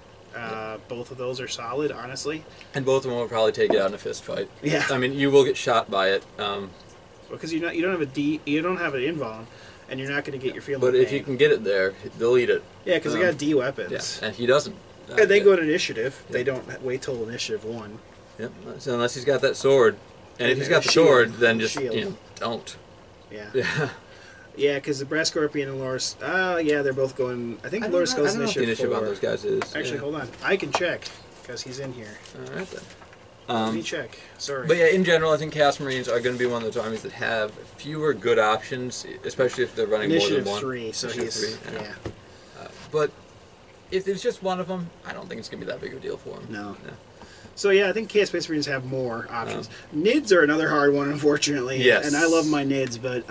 Both of those are solid, honestly. And both of them will probably take it out in a fist fight. Yeah. I mean, you will get shot by it. Because you don't have an invuln, and you're not going to get your field. But if you can get it there, they'll eat it. Yeah, because they got D weapons. Yeah, and he doesn't. And they go to initiative. Yep. They don't wait till initiative 1. Yep. So unless he's got that sword, and if he's got the sword, then just don't. Yeah. Yeah. Yeah, because the Brass Scorpion and Loris... they're both going... I think Loris goes initiative 4. I don't know if the initiative on those guys is. Actually, hold on. I can check, because he's in here. All right, then. Let me check. Sorry. But yeah, in general, I think Chaos Marines are going to be one of those armies that have fewer good options, especially if they're running initiative more than one. 3, so he's... 3, yeah. But if there's just one of them, I don't think it's going to be that big of a deal for him. No. So yeah, I think Chaos Space Marines have more options. Nids are another hard one, unfortunately. Yes. And I love my Nids, but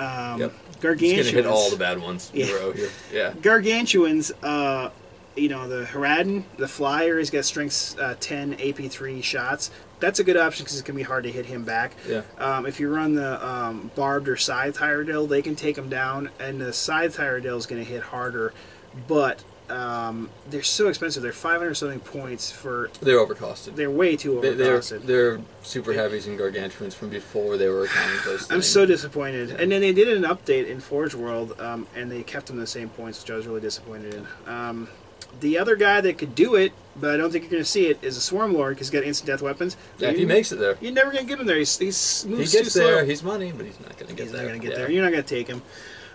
Gargantuans... He's going to hit all the bad ones in a row here. Yeah. Gargantuans, the Haradin, the Flyer, he's got strength 10, AP 3 shots. That's a good option because it's going to be hard to hit him back. Yeah. If you run the Barbed or Scythe Hierodale, they can take him down, and the Scythe Hierodale is going to hit harder, but... they're so expensive. They're 500 something points for. They're overcosted. They're way too overcosted. They're super heavies and gargantuans from before they were a commonplace thing. I'm so disappointed. And then they did an update in Forge World, and they kept them the same points, which I was really disappointed in. The other guy that could do it, but I don't think you're going to see it, is a Swarm Lord because he's got instant death weapons. Yeah, if he makes it there, you're never going to get him there. He gets there. Slow. He's money, but he's not going to get there. He's not going to get there. You're not going to take him.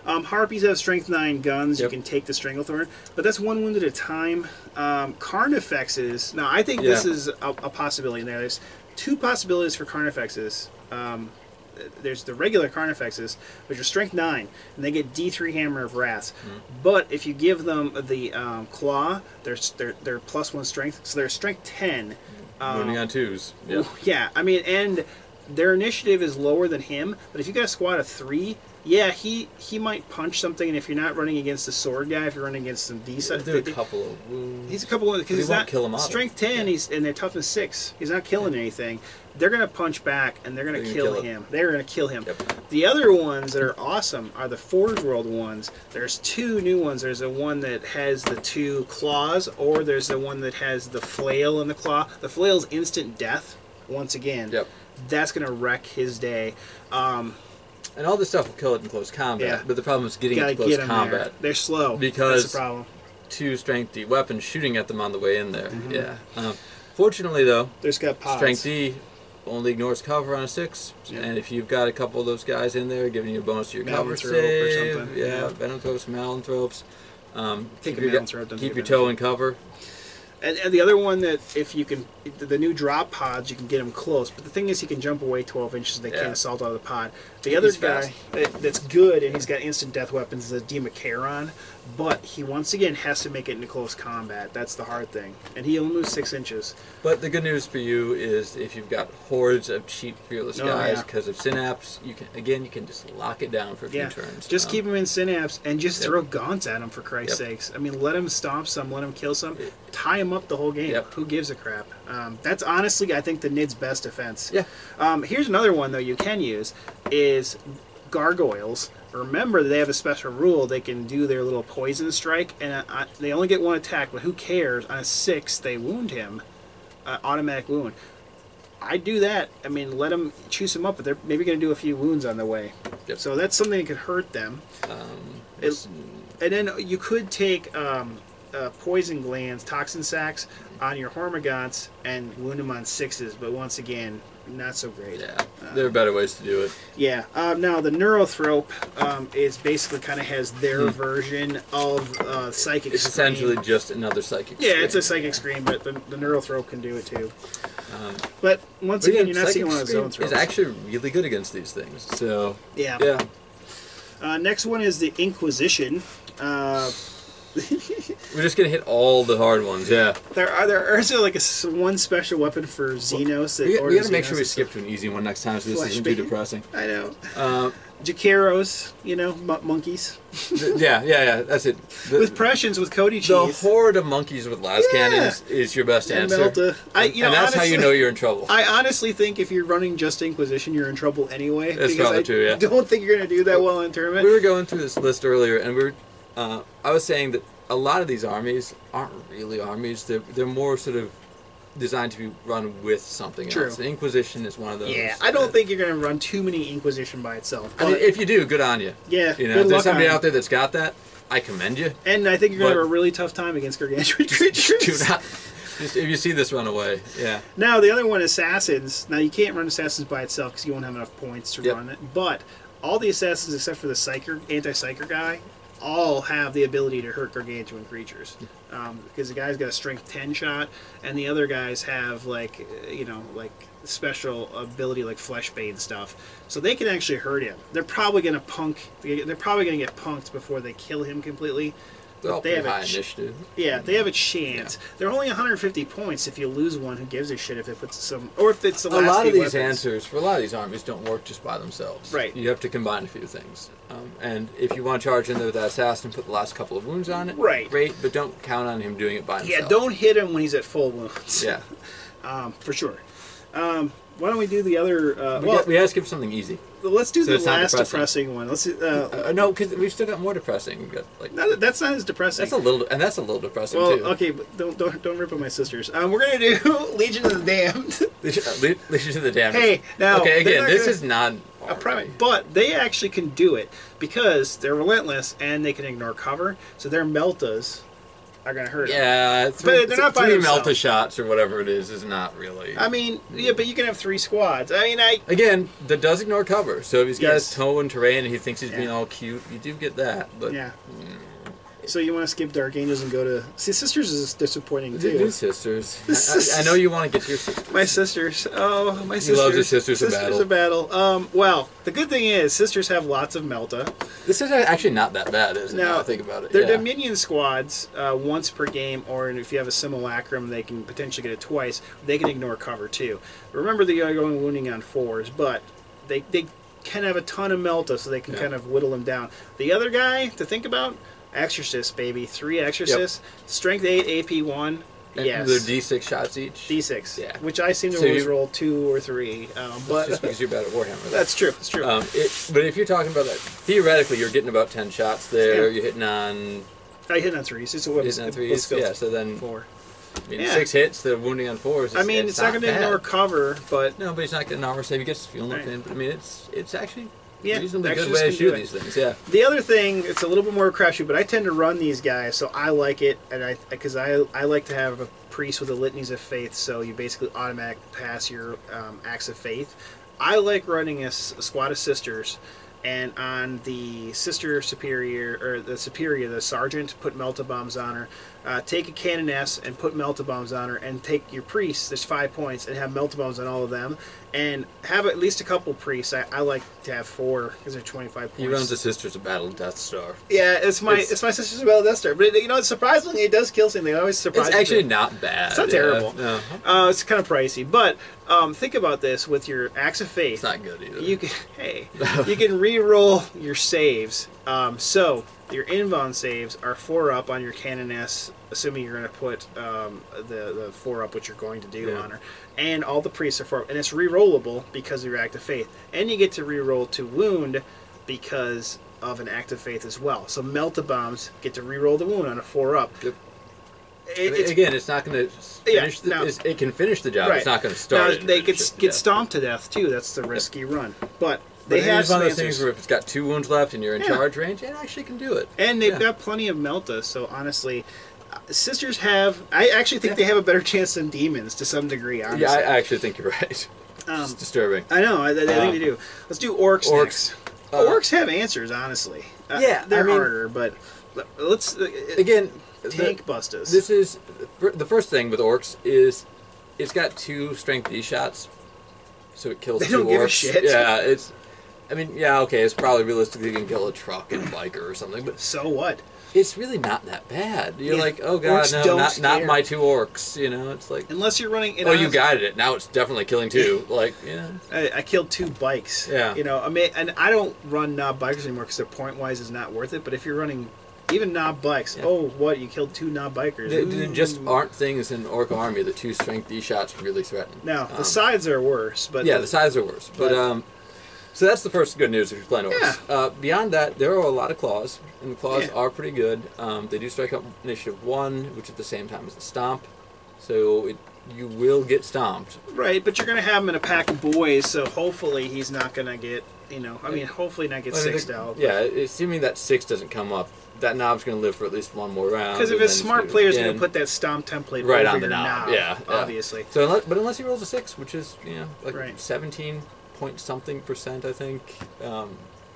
Harpies have strength 9 guns. Yep. You can take the Stranglethorn, but that's 1 wound at a time. Carnifexes. Now, I think this is a possibility. There's 2 possibilities for Carnifexes. there's the regular Carnifexes, which are strength 9, and they get D3 Hammer of Wrath. But if you give them the Claw, they're +1 strength, so they're strength 10. Moving on 2s. Yeah. Yeah, I mean, and their initiative is lower than him, but if you got a squad of 3, yeah, he might punch something, and if you're not running against the sword guy, if you're running against some decent... He'll do a couple of wounds. He's a couple of... because he he's won't not kill him strength 10, and they're toughness 6. He's not killing anything. They're going to punch back, and they're going to kill him. They're going to kill him. Yep. The other ones that are awesome are the Forge World ones. There's 2 new ones. There's the one that has the 2 claws, or there's the one that has the flail and the claw. The flail's instant death, once again. Yep. That's going to wreck his day. And all this stuff will kill it in close combat, Yeah. but the problem is getting into close combat. They're slow. Because that's the problem. 2 strength D weapons shooting at them on the way in there. Yeah. Fortunately, though, There's got pods. strength D only ignores cover on a 6, and if you've got a couple of those guys in there giving you a bonus to your cover Malanthrope save, or something. yeah, Venomthropes, Malanthropes, Take keep a Malanthrope, don't keep take your a toe in cover. And the other one that if you can, the new drop pods, you can get him close. But the thing is, he can jump away 12 inches. They can't assault out of the pod. The other guy that's good and he's got instant death weapons is a Demacharon, but he once again has to make it into close combat. That's the hard thing, and he'll move 6 inches. But the good news for you is if you've got hordes of cheap fearless guys because of Synapse, you can just lock it down for a few turns. Just keep him in Synapse and just throw gaunts at him for Christ's sakes. I mean, let him stomp some, let him kill some, tie him up the whole game. Who gives a crap? That's honestly, I think, the Nid's best defense. Yeah. Here's another one though you can use is gargoyles. Remember that they have a special rule. They can do their little poison strike, and they only get 1 attack. But who cares? On a 6, they wound him. Automatic wound. I do that. I mean, let them choose him up, but they're maybe going to do a few wounds on the way. Yep. So that's something that could hurt them. And then you could take poison glands, toxin sacs on your Hormagaunts and wound them on 6s. But once again, not so great. Yeah, there are better ways to do it. Yeah. Now the Neurothrope is basically kind of has their version of Psychic It's Scream. essentially just another Psychic Yeah, Scream. it's a Psychic Scream, but the Neurothrope can do it too. But once again, you're not seeing one of those own throws. It's actually really good against these things. So yeah. Next one is the Inquisition. We're just gonna hit all the hard ones. Yeah. There is like one special weapon for Xenos. We gotta make sure we skip to an easy one next time, so this isn't too depressing. I know. Jacaros, monkeys. Yeah, that's it. With Prussians, with Cody cheese. The horde of monkeys with las cannons is your best answer. Melta. And that's honestly, how you know you're in trouble. I honestly think if you're running just Inquisition, you're in trouble anyway. That's probably true, yeah. I don't think you're going to do that well in tournament. We were going through this list earlier, and I was saying that a lot of these armies aren't really armies. They're more sort of designed to be run with something else. The Inquisition is one of those. Yeah, I don't think you're going to run too many Inquisition by itself. I mean, if you do, good on you. Yeah, if there's somebody out there that's got that, I commend you. And I think you're going to have a really tough time against gargantuan creatures. Do not. Just if you see this, run away. Yeah. Now the other one, Assassins. Now you can't run Assassins by itself because you won't have enough points to run it. But all the Assassins except for the anti-Psyker guy, all have the ability to hurt gargantuan creatures. Because the guy's got a strength 10 shot, and the other guys have like special ability like Fleshbane stuff, so they can actually hurt him. They're probably gonna They're probably gonna get punked before they kill him completely. They're all pretty high initiative. Yeah, they have a chance. Yeah. They're only 150 points. If you lose one, who gives a shit if it puts some, or if it's the last. A lot of these weapons. Answers for a lot of these armies don't work just by themselves. Right. You have to combine a few things. And if you want to charge in there with that assassin, put the last couple of wounds on it. Right. Great, but don't count on him doing it by himself. Yeah, don't hit him when he's at full wounds. Yeah. For sure. Why don't we do the other? We have to skip something easy. Let's do the last depressing one. Let's no, because we've still got more depressing. We've got, that's not as depressing. That's a little depressing too. Okay, but don't rip on my sisters. We're gonna do Legion of the Damned. Legion of the Damned. Hey, now okay, again, this is not a primate, but they actually can do it because they're relentless and they can ignore cover. So their Meltas are going to hurt them. Yeah, but they're not by three themselves. Melta shots or whatever it is not really. I mean, yeah, but you can have 3 squads. I mean, again, that does ignore cover. So if he's got his toe in terrain and he thinks he's being all cute, you do get that. But yeah. So you want to skip Dark Angels and go to... See, Sisters is disappointing, too. Do Sisters. I know you want to get to your Sisters. My Sisters. Oh, my Sisters. You love the Sisters of Sisters of Battle. Well, the good thing is, Sisters have lots of Melta. This is actually not that bad, is it? Now I think about it. They're Dominion squads once per game, or if you have a simulacrum, they can potentially get it twice. They can ignore cover, too. Remember, they are going wounding on 4s, but they can have a ton of Melta, so they can kind of whittle them down. The other guy to think about... Exorcist, baby. 3 Exorcists. Yep. Strength 8, AP 1. Yes. They're D6 shots each? D6. Yeah. Which I seem to always roll 2 or 3. But just because you're bad at Warhammer. That's true. That's true. But if you're talking about that, theoretically, you're getting about 10 shots there. Yeah. You're hitting on... I hit on 3s. It's a weapon. Hitting on 3s, yeah. So then... 4. I mean, 6 hits, the wounding on 4s. I mean, it's not going to ignore cover, but... No, but he's not getting an armor save. He gets feeling up in. But I mean, it's actually... Yeah, reasonably good way to shoot these things. Yeah. The other thing, it's a little bit more crapshoot, but I tend to run these guys, so I like it, and because I like to have a priest with the litanies of faith, so you basically automatic pass your acts of faith. I like running a squad of sisters, and on the sister superior or the superior, the sergeant, put melta bombs on her. Take a canoness and put melta bombs on her, and take your priests. There's 5 points, and have melta bombs on all of them. And have at least a couple priests. I like to have 4 because they're 25 points. He runs the Sisters of Battle Death Star. Yeah, it's my Sisters of Battle Death Star. But surprisingly, it does kill something. They always surprise. It's actually not bad. It's not terrible. No. It's kind of pricey, but think about this with your acts of faith. It's not good either. You can you can re-roll your saves. So your invuln saves are 4 up on your canoness, assuming you're going to put the 4 up, which you're going to do on her. And all the priests are 4 up. And it's re-rollable because of your act of faith. And you get to re-roll to wound because of an act of faith as well. So melta bombs get to re-roll the wound on a 4 up. Yep. It's not going to finish. It can finish the job. Right. It's not going to start. Now, they could get stomped to death too. That's the risky run. But they have one of those things where if it's got 2 wounds left and you're in charge range, it actually can do it. And they've got plenty of melta. So honestly, Sisters have... I actually think they have a better chance than demons to some degree, honestly. Yeah, I actually think you're right. It's disturbing. I know. I think they do. Let's do orcs next. Orcs have answers, honestly. They're harder, but let's... Again... Tank busters. This is... The first thing with orcs is it's got 2 strength D shots, so it kills 2 orcs. They don't give a shit. Yeah, it's... I mean, yeah, okay, it's probably realistically you can kill a truck and a biker or something, but... So what? It's really not that bad. You're like, oh god, no, not my 2 orcs. It's like... Unless you're running... you guided it. Now it's definitely killing 2. Like, I killed 2 bikes. Yeah. And I don't run knob bikers anymore because their point-wise is not worth it, but if you're running... Even knob bikes. Yeah. Oh, what? You killed 2 knob bikers. There just aren't things in Orc Army that 2 strength D shots really threaten. No, the sides are worse. But the sides are worse. But so that's the first good news if you're playing orcs. Yeah. Beyond that, there are a lot of claws, and the claws are pretty good. They do strike up initiative 1, which at the same time is the stomp. So you will get stomped. Right, but you're going to have him in a pack of boys, so hopefully he's not going to get, hopefully not get 6'd out. Yeah, assuming that 6 doesn't come up, that knob's going to live for at least 1 more round. Because if a smart player is going to put that stomp template right over on the knob, obviously. So, unless he rolls a 6, which is 17 point something %, I think.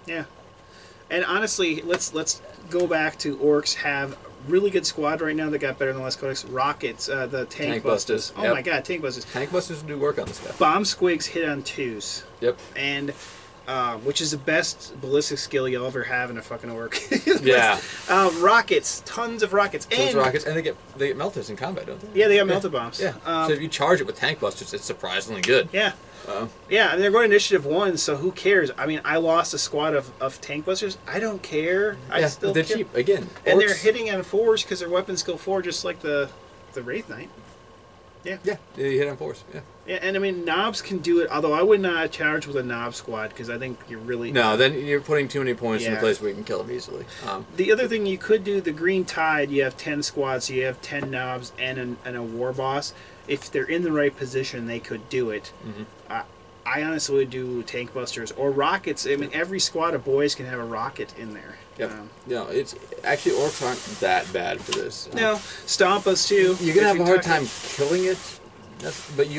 Yeah, and honestly, let's go back to orcs have really good squad right now that got better than the last codex. Rockets, the tank busters. Oh my god, tank busters. Tank busters do work on this guy. Bomb squigs hit on 2s. Yep. And which is the best ballistic skill you'll ever have in a fucking orc. Yeah. Rockets, tons of rockets. Tons of rockets, and they get meltas in combat, don't they? Yeah, they got melta bombs. Yeah. So if you charge it with tank busters, it's surprisingly good. Yeah. Yeah, and they're going initiative 1, so who cares? I mean, I lost a squad of tank busters. I don't care. They're cheap again, and they're hitting on 4s because their weapons skill 4, just like the Wraith Knight. Yeah. Yeah, you hit on 4s. Yeah. Yeah, and I mean, knobs can do it, although I would not charge with a knob squad because I think you're really... No, then you're putting too many points in a place where you can kill them easily. The other thing you could do, the Green Tide, you have 10 squads, so you have 10 knobs and a war boss. If they're in the right position, they could do it. Mm-hmm. I honestly would do tank busters or rockets. I mean, every squad of boys can have a rocket in there. Yep. No, it's actually orcs aren't that bad for this. No, stomp us too. You're gonna have a hard time killing it, but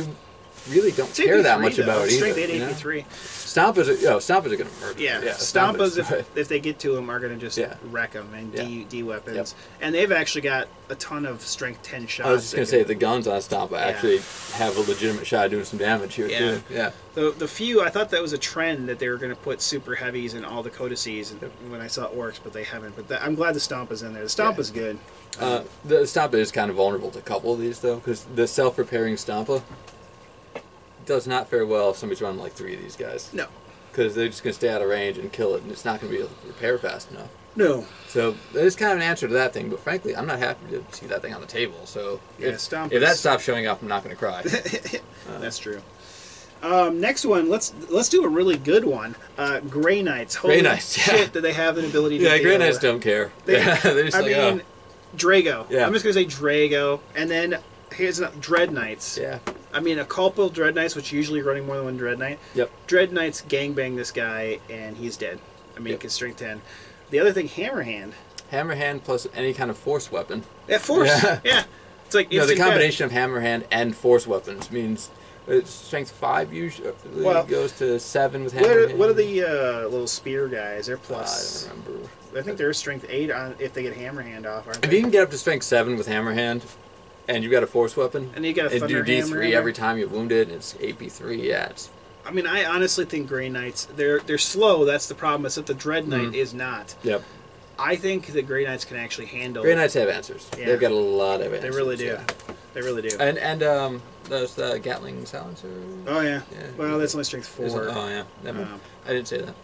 really don't It's care that AP3 much though. about Strength either. 8, you know? AP3. Stompers are going to murder. Yeah, Stompers, Stampas, if they get to them, are going to just wreck them and D weapons. Yep. And they've actually got a ton of strength 10 shots. I was just going to say, the guns on Stampa actually have a legitimate shot at doing some damage here, too. Yeah. The few, I thought that was a trend that they were going to put super heavies in all the codices when I saw Orcs, but they haven't. But I'm glad the Stampa's in there. The Stampa's good. The Stampa is kind of vulnerable to a couple of these, though, because the self-repairing Stampa does not fare well if somebody's running like 3 of these guys. No. Because they're just going to stay out of range and kill it, and it's not going to be able to repair fast enough. No. So there's kind of an answer to that thing, but frankly, I'm not happy to see that thing on the table. So if that stops showing up, I'm not going to cry. That's true. Next one, let's do a really good one. Grey Knights. Grey Knights, shit, that they have an ability to Yeah, Grey Knights don't care. They're just Drago. Yeah. I'm just going to say Drago. And then here's Dread Knights. Yeah. I mean, a Culpal Dread Knights, which usually running more than one Dread Knight. Yep. Dread Knights gangbang this guy, and he's dead. I mean, because strength 10. The other thing, Hammerhand. Hammerhand plus any kind of force weapon. Yeah, force. Yeah. It's like the combination of Hammerhand and force weapons means strength 5 usually goes to 7 with Hammerhand. What are the little spear guys? They're plus. I don't remember. I think they're strength 8 on if they get Hammerhand off, aren't If they? you can get up to strength 7 with Hammerhand, and you've got a force weapon, and you got a and thunder do hammer D3 every time you're wounded, it's AP3. Yeah, it's. I mean, I honestly think Grey Knights they're slow. That's the problem. Except the Dread Knight is not. Yep. I think the Grey Knights can actually handle. Grey Knights have answers. Yeah. They've got a lot of answers. They really do. Yeah. They really do. And those Gatling silencer. Oh yeah. Well, that's only strength 4. Oh yeah. Never. I didn't say that.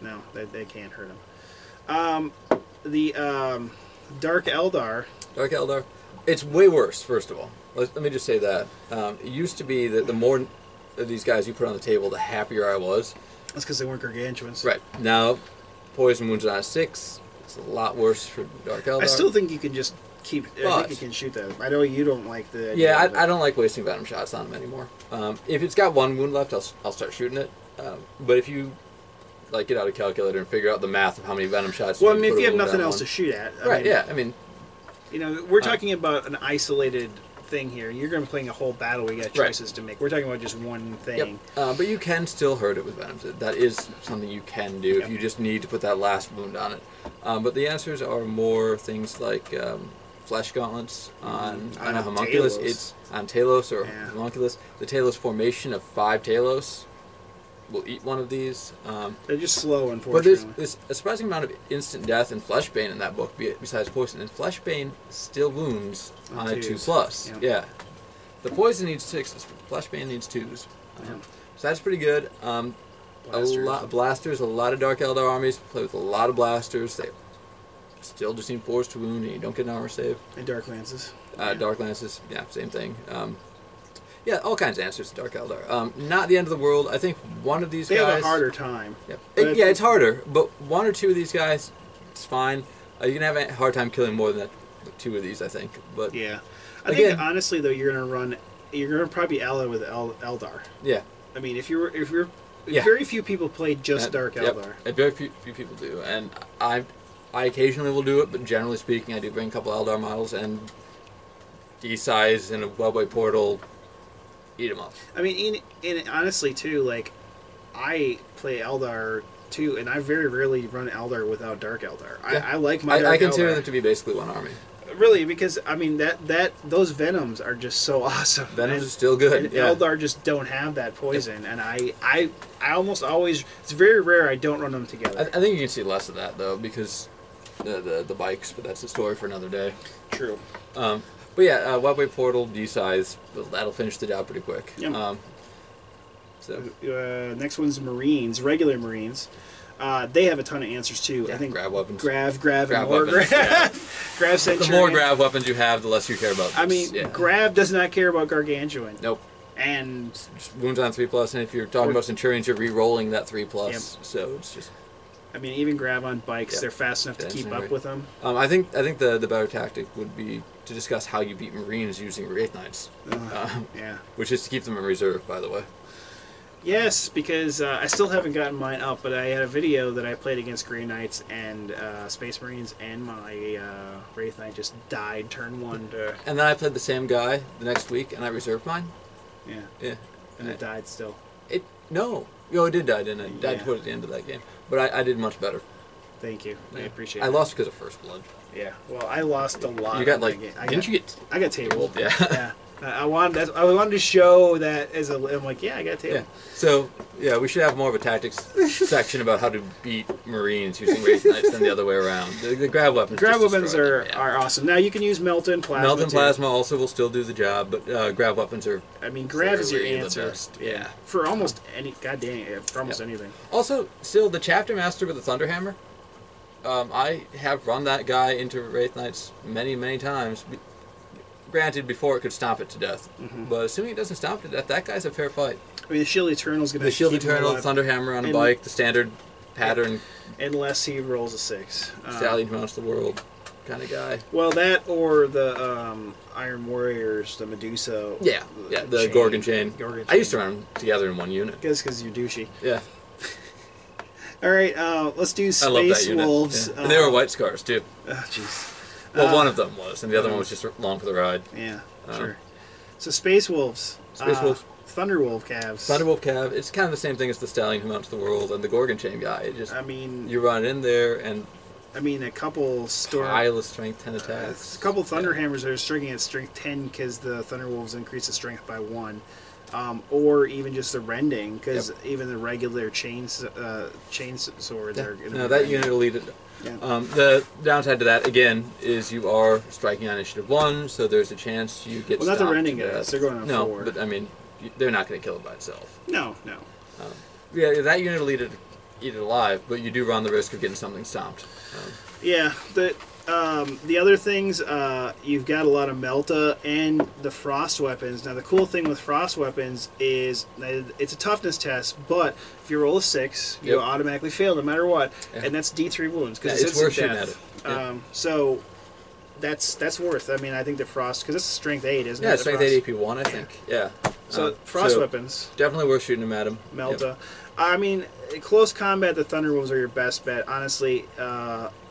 No, they can't hurt him. The Dark Eldar. Dark Eldar. It's way worse. First of all, let me just say that it used to be that the more of these guys you put on the table, the happier I was. That's because they weren't gargantuans. Right now, poison wounds on a 6. It's a lot worse for Dark Eldar. I still think you can just keep. I think you can shoot them. I know you don't like the. Yeah, I don't like wasting venom shots on them anymore. If it's got 1 wound left, I'll start shooting it. But if you get out a calculator and figure out the math of how many venom shots. Well, I mean, if you have nothing else to shoot at, right? Yeah, I mean, we're talking about an isolated thing here. You're going to be playing a whole battle. We got choices to make. We're talking about just one thing. Yep. But you can still hurt it with venom. That is something you can do if you just need to put that last wound on it. But the answers are more things like flesh gauntlets on a homunculus. Talos. It's on Talos or homunculus. The Talos formation of 5 Talos will eat one of these. They're just slow, unfortunately. But there's a surprising amount of instant death and Fleshbane in that book, besides poison. And Fleshbane still wounds on a 2+. Yep. Yeah. The poison needs 6s. Fleshbane needs 2s. So that's pretty good. Blasters. A lot of Dark Eldar armies play with a lot of blasters. They still just need 4s to wound, and you don't get an armor save. And Dark Lances. Dark Lances, same thing. Yeah, all kinds of answers to Dark Eldar. Not the end of the world. I think one of these guys... They have a harder time. Yep. It's harder, but 1 or 2 of these guys, it's fine. You can have a hard time killing more than 2 of these, I think. But yeah. I think, honestly, though, you're going to probably ally with Eldar. Yeah. I mean, if very few people play just Dark Eldar. Yep. Very few people do. And I occasionally will do it, but generally speaking, I do bring a couple Eldar models, and D-size and a Webway portal... Eat them up. I mean, honestly, too, I play Eldar, too, and I very rarely run Eldar without Dark Eldar. Yeah. I like my Dark Eldar. I consider them to be basically one army. Really, because, I mean, those Venoms are just so awesome. Venoms are still good. And Eldar just don't have that poison, and I almost always... It's very rare I don't run them together. I think you can see less of that, though, because the bikes, but that's a story for another day. True. But yeah, Webway Portal, D-size, that'll finish the job pretty quick. Yep. Next one's Marines, regular Marines. They have a ton of answers too. Yeah, I think grav weapons. Grav, and more weapons, Grav Centurion. The more grav weapons you have, the less you care about this. I mean, Grav does not care about Gargantuan. Nope. And just wounds on 3+, and if you're talking about Centurions, you're re-rolling that 3+. Yep. So it's just... I mean, even Grav on bikes, they're fast enough to keep up with them. I think the better tactic would be to discuss how you beat Marines using Wraith Knights. Which is to keep them in reserve, by the way. Yes, because I still haven't gotten mine up, but I had a video that I played against Grey Knights and Space Marines, and my Wraith Knight just died turn 1 to... And then I played the same guy the next week, and I reserved mine. Yeah. Yeah. And it died still. No. Oh, it did die, didn't it? It died Yeah. towards the end of that game. But I did much better. Thank you. I appreciate it. I lost because of First Blood. Yeah. Well, I lost a lot. You got in like... that game. I got tabled. Yeah. Yeah. I wanted to show that as a... I'm like, yeah, I got tabled. Yeah. So, yeah, we should have more of a tactics section about how to beat Marines using Wraith Knights than the other way around. The grab weapons Grab just weapons destroy them, are awesome. Now, you can use Melta and Plasma, Melt and Plasma also will still do the job, but grab weapons are... I mean, grab is your clearly the answer. best. Yeah. For almost any... God dang it. For almost anything. Also, still, the Chapter Master with the Thunderhammer, I have run that guy into Wraith Knights many, many times. Granted, before it could stomp it to death. But assuming it doesn't stomp it to death, that guy's a fair fight. I mean, the Shield Eternal's going to The Shield Eternal, the Thunderhammer on a bike, the standard pattern, unless he rolls a 6. Stallion who mounts the world kind of guy. Well, that or the Iron Warriors, the Medusa. Yeah, the Gorgon Chain. Gorgon I used to run them together in one unit. Because you're douchey. Yeah. All right, let's do I love that Space unit. Wolves. Yeah. And they were White Scars, too. Oh, jeez. Well, one of them was, and the other one was just along for the ride. Yeah, sure. So Space Wolves. Space Wolves. Thunderwolf calves. Thunderwolf Cav, it's kind of the same thing as the Stallion who mounts the world and the Gorgon Chain guy. It just, I mean, you run in there and a couple pile of strength 10 attacks. a couple Thunderhammers are striking at strength 10 because the Thunderwolves increase the strength by 1. Or even just the rending, because even the regular chain swords are going to No, that unit will lead it. Yeah. The downside to that, again, is you are striking on initiative 1, so there's a chance you get Well, not the stopped rending to guys. death. They're going on 4. No, but I mean, they're not going to kill it by itself. No. Yeah, that unit will eat it alive, but you do run the risk of getting something stomped. Yeah, the other things, you've got a lot of Melta and the Frost weapons. Now, the cool thing with Frost weapons is it's a toughness test, but if you roll a 6, you automatically fail no matter what, and that's D3 wounds because it's worth shooting at it. Yeah. So that's worth. I mean, I think the Frost, because it's strength 8, isn't it? Yeah, strength 8 AP1, I think. Yeah. So Frost weapons. Definitely worth shooting them at them. Melta. Yep. I mean, close combat, the Thunderwolves are your best bet, honestly.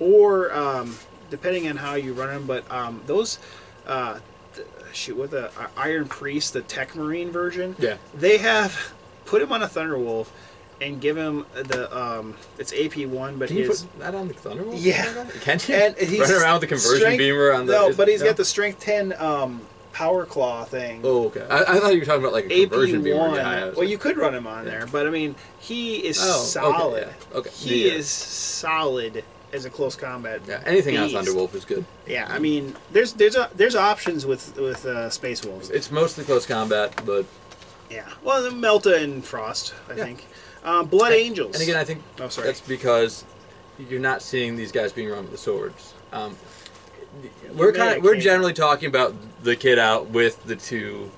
Or depending on how you run them, but those, with the Iron Priest, the Tech Marine version, they have put him on a Thunderwolf and give him the it's AP1, but can you put that on the Thunderwolf? Yeah, can you? And he's running around with the conversion beamer on the. No, but he's got the strength 10 power claw thing. Oh, okay. I thought you were talking about like a conversion beamer guy. Well, you could run him on there, but I mean, he is solid. Okay. He is solid as a close combat. Yeah, anything beast. on Thunderwolf is good. Yeah, I mean, there's options with Space Wolves. It's mostly close combat, but yeah. Well, Melta and Frost, I think. Blood Angels. And again, I think that's because you're not seeing these guys being run with the swords. We're generally talking about the kid out with the 2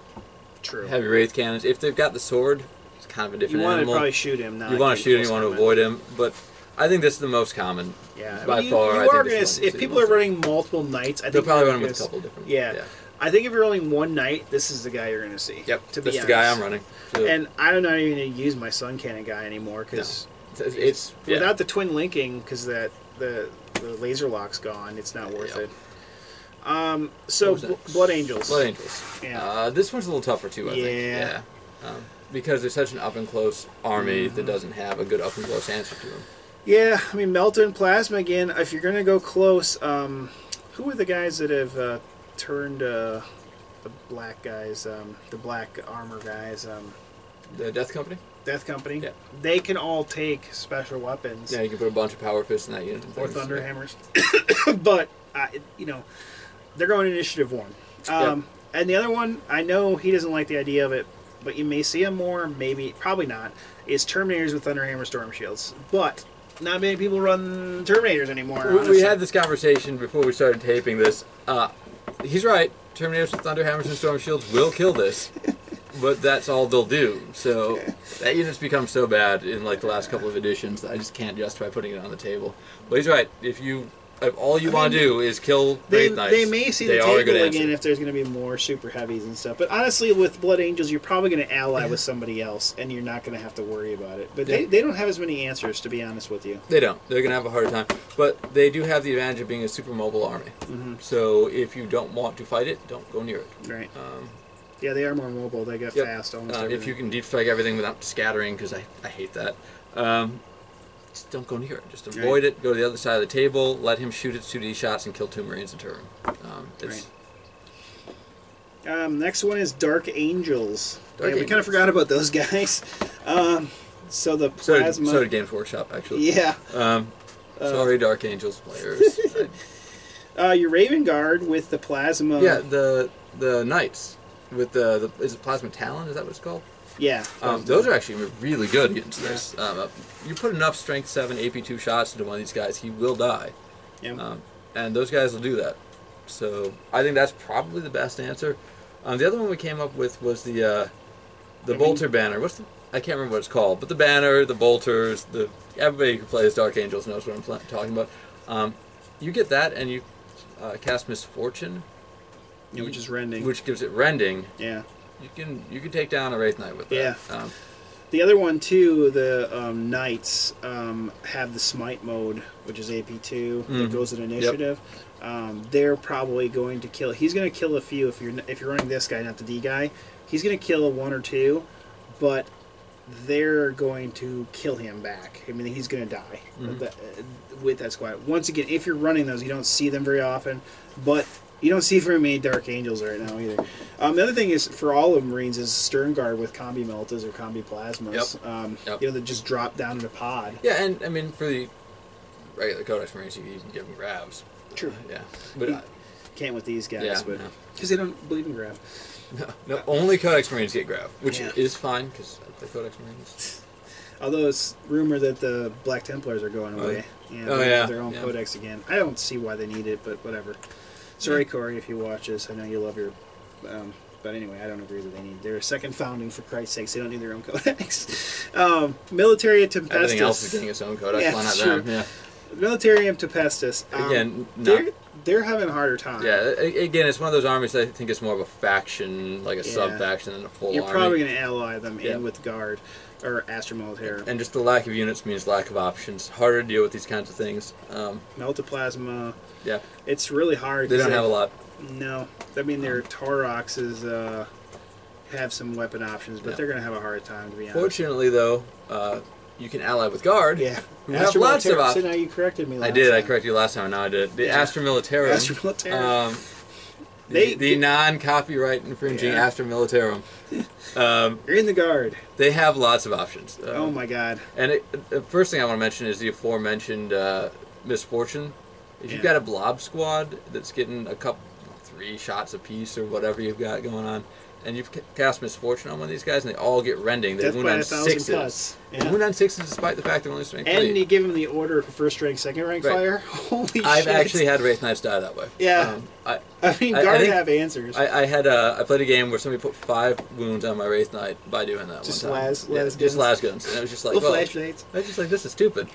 heavy wraith cannons. If they've got the sword, it's kind of a different animal. You want to probably shoot him. You want to shoot him. You want to avoid him, but I think this is the most common. Yeah, by far. I think if people are running multiple knights, I think they'll probably run with a couple different. Yeah. I think if you're rolling one knight, this is the guy you're going to see. Yep, that's the guy I'm running. So. And I'm not even going to use my Sun Cannon guy anymore because it's without the twin linking, because the laser lock's gone. It's not worth it. So Blood Angels. Blood Angels. Yeah. This one's a little tougher too. I think. Yeah. Because there's such an up and close army that doesn't have a good up and close answer to them. Yeah, I mean Melta and Plasma again. If you're going to go close, who are the guys that have turned the black guys, the black armor guys? The Death Company? Death Company? Yeah. They can all take special weapons. Yeah, you can put a bunch of Power Fists in that unit. Or Thunderhammers. But, they're going initiative 1. And the other one, I know he doesn't like the idea of it, but you may see him more, probably not, is Terminators with Thunderhammer Storm Shields. But not many people run Terminators anymore. We had this conversation before we started taping this. He's right. Terminators with Thunderhammers and Storm Shields will kill this, but that's all they'll do. So that unit's become so bad in like the last couple of editions that I just can't justify putting it on the table. But he's right. If all you want to do is kill Wraith Knights, they may see the table again if there's going to be more super heavies and stuff. But honestly, with Blood Angels, you're probably going to ally with somebody else, and you're not going to have to worry about it. But they don't have as many answers, to be honest with you. They don't. They're going to have a harder time. But they do have the advantage of being a super mobile army. So if you don't want to fight it, don't go near it. Right. Yeah, they are more mobile. They get fast almost everything. If you can deep strike everything without scattering, because I hate that. Just don't go near it. Just avoid it. Go to the other side of the table. Let him shoot its 2D shots and kill 2 Marines in turn. Next one is Dark Angels. We kind of forgot about those guys. So the plasma. So did Games Workshop, actually. Yeah. Sorry, Dark Angels players. Your Raven Guard with the plasma. Yeah, the Knights with the is it Plasma Talon? Is that what it's called? Yeah. Those are actually really good against this. You put enough Strength 7 AP2 shots into one of these guys, he will die. Yeah. And those guys will do that. So I think that's probably the best answer. The other one we came up with was the Bolter banner. I can't remember what it's called, but the banner, the bolters, everybody who plays Dark Angels knows what I'm talking about. You get that, and you cast Misfortune, which is rending, which gives it rending. Yeah. You can take down a Wraith Knight with that. Yeah. The other one too, the Knights have the Smite mode, which is AP2 that goes in initiative. Yep. They're probably going to kill. He's going to kill a few if you're running this guy, not the D guy. He's going to kill 1 or 2, but they're going to kill him back. I mean, he's going to die with that squad. Once again, if you're running those, you don't see them very often, but you don't see very many Dark Angels right now either. The other thing is, for all of Marines, is Stern Guard with Combi Meltas or Combi Plasmas. Yep. You know, that just drop down in a pod. Yeah, and I mean, for the regular Codex Marines, you can give them grabs. True. Yeah. But can't with these guys, because they don't believe in grab. No, only Codex Marines get grab, which is fine, because I play Codex Marines. Although it's rumored that the Black Templars are going away. Their own codex again. I don't see why they need it, but whatever. Sorry, Corey, if you watch this. I know you love your... but anyway, I don't agree that they need... They're a second founding, for Christ's sakes. They don't need their own codex. Military Tempestus. Everything else is getting its own codex. Why not them? Yeah. Military Tempestus. Again, they're having a harder time. Yeah, again, it's one of those armies that I think is more of a faction, like a sub-faction than a full army. You're probably going to ally them in with Guard or Astra Militarum. And just the lack of units means lack of options. Harder to deal with these kinds of things. Meltoplasma. Yeah. It's really hard. They don't have a lot. No. I mean, their Tauroxes have some weapon options, but they're going to have a hard time, to be honest. Fortunately, though, you can ally with Guard. Yeah. Who have lots of options. So now you corrected me last time. I did. I corrected you last time, and now I did. The Astra Militarum. Astra Militarum. The non-copyright infringing Astra Militarum. You're in the Guard. They have lots of options. Oh my God. And the first thing I want to mention is the aforementioned Misfortune. If you've got a blob squad that's getting 3 shots apiece or whatever you've got going on, and you've cast Misfortune on one of these guys, and they all get rending. They wound on 6s. They wound on 6s despite the fact they're only strength 3. And you give them the order for first rank, second rank fire. Holy shit! I've actually had Wraith Knights die that way. Yeah. I mean, Guard have answers. I played a game where somebody put 5 wounds on my Wraith Knight by doing that just one time. Just las guns. And it was just like, flashlights. I was just like, this is stupid.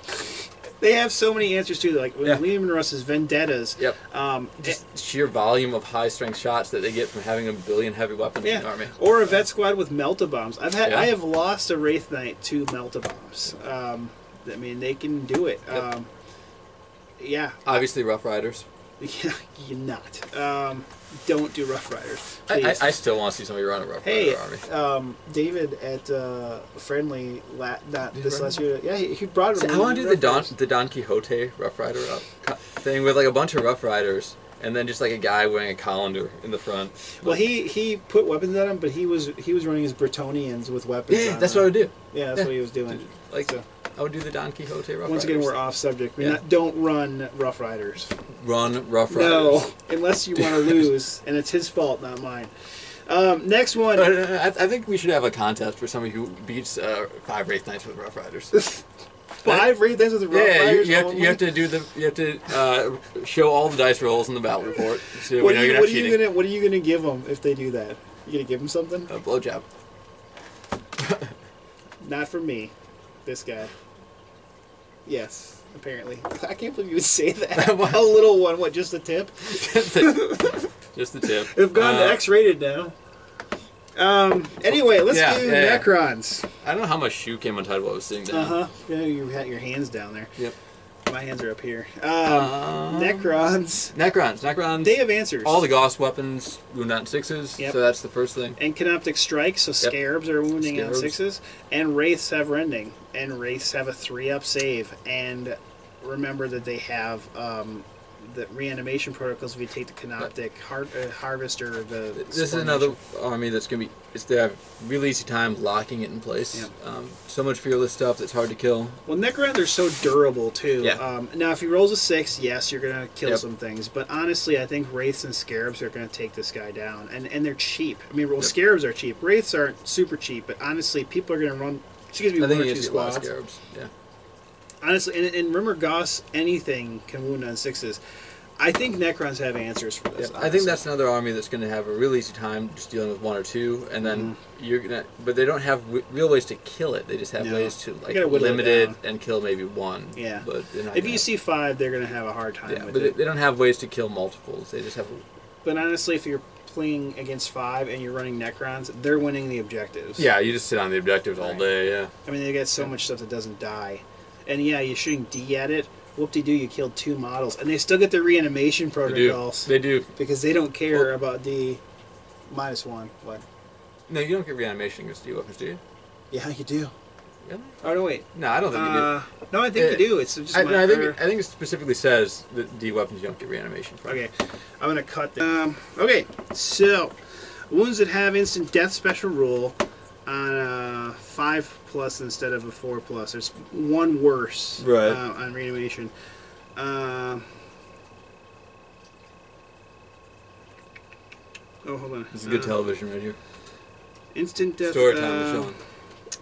They have so many answers too, like Lehman Russ's Vendettas. Yep. Just sheer volume of high strength shots that they get from having a billion heavy weapons in the army. Or a vet squad with melta-bombs. I have lost a Wraith Knight to melta-bombs. I mean, they can do it. Yep. Obviously, Rough Riders. Yeah, you're not. Don't do Rough Riders. I still want to see somebody run a Rough Rider army. David at Friendly, not this last year. Yeah, he brought it. I want to do the Don Quixote Rough Rider thing with like a bunch of Rough Riders. And then just like a guy wearing a colander in the front. Well, he put weapons on him, but he was running his Bretonians with weapons. Yeah, that's what I would do. Yeah, that's what he was doing. I would do the Don Quixote Rough Riders. Once again, we're off subject. Don't run Rough Riders. Run Rough Riders. No, unless you want to lose, and it's his fault, not mine. Next one. I think we should have a contest for somebody who beats 5 Wraith Knights with Rough Riders. 5 Wraith Knights with Rough Riders? You have to show all the dice rolls in the battle report. So what are you gonna give them if they do that? You gonna give them something? A blowjob. Not from me. This guy. Yes, apparently. I can't believe you would say that. A little one. What? Just a tip? Just the tip. They've gone to X-rated now. Anyway, let's do Necrons. I don't know how much shoe came untied while I was sitting down. Yeah, you had your hands down there. Yep. My hands are up here. Necrons. Necrons. They have answers. All the Gauss weapons wound on 6s, Yep. so that's the first thing. And Canoptic Strikes, so Scarabs are wounding on 6s. And Wraiths have Rending. And Wraiths have a 3-up save. And remember that they have the reanimation protocols if you take the Canoptic Harvest or the... This is another army that's going to be... They have really easy time locking it in place. Yep. So much fearless stuff that's hard to kill. Well, Necrons are so durable, too. Yeah. Now, if he rolls a 6, yes, you're going to kill some things. But honestly, I think Wraiths and Scarabs are going to take this guy down. And they're cheap. I mean, well, Scarabs are cheap. Wraiths aren't super cheap. But honestly, people are going to run... Excuse me, I think one or you two see a lot of squads. Scarabs. Yeah. Honestly, and remember, Gauss, anything can wound on 6s. I think Necrons have answers for this. I think that's another army that's going to have a real easy time just dealing with 1 or 2, and then you're gonna. But they don't have real ways to kill it. They just have ways to limit it and kill maybe 1. Yeah. But if you see 5, they're going to have a hard time with but it. they don't have ways to kill multiples. They just have. But honestly, if you're playing against 5 and you're running Necrons, they're winning the objectives. Yeah, you just sit on the objectives all day. Yeah. I mean, they got so much stuff that doesn't die, and yeah, you're shooting D at it. Whoop-de-doo, you killed 2 models. And they still get their reanimation protocols. They do. Because they don't care about D -1. What? No, you don't get reanimation against D weapons, do you? Yeah, you do. Really? Oh, no, wait. No, I don't think you do. No, I think you do. It's just I think it specifically says that D weapons you don't get reanimation from. Okay, I'm going to cut this. Okay, so wounds that have instant death special rule on a 5+ instead of a 4+. There's one worse on reanimation. Oh, hold on. This is good television right here. Instant death. Story time, Michelle.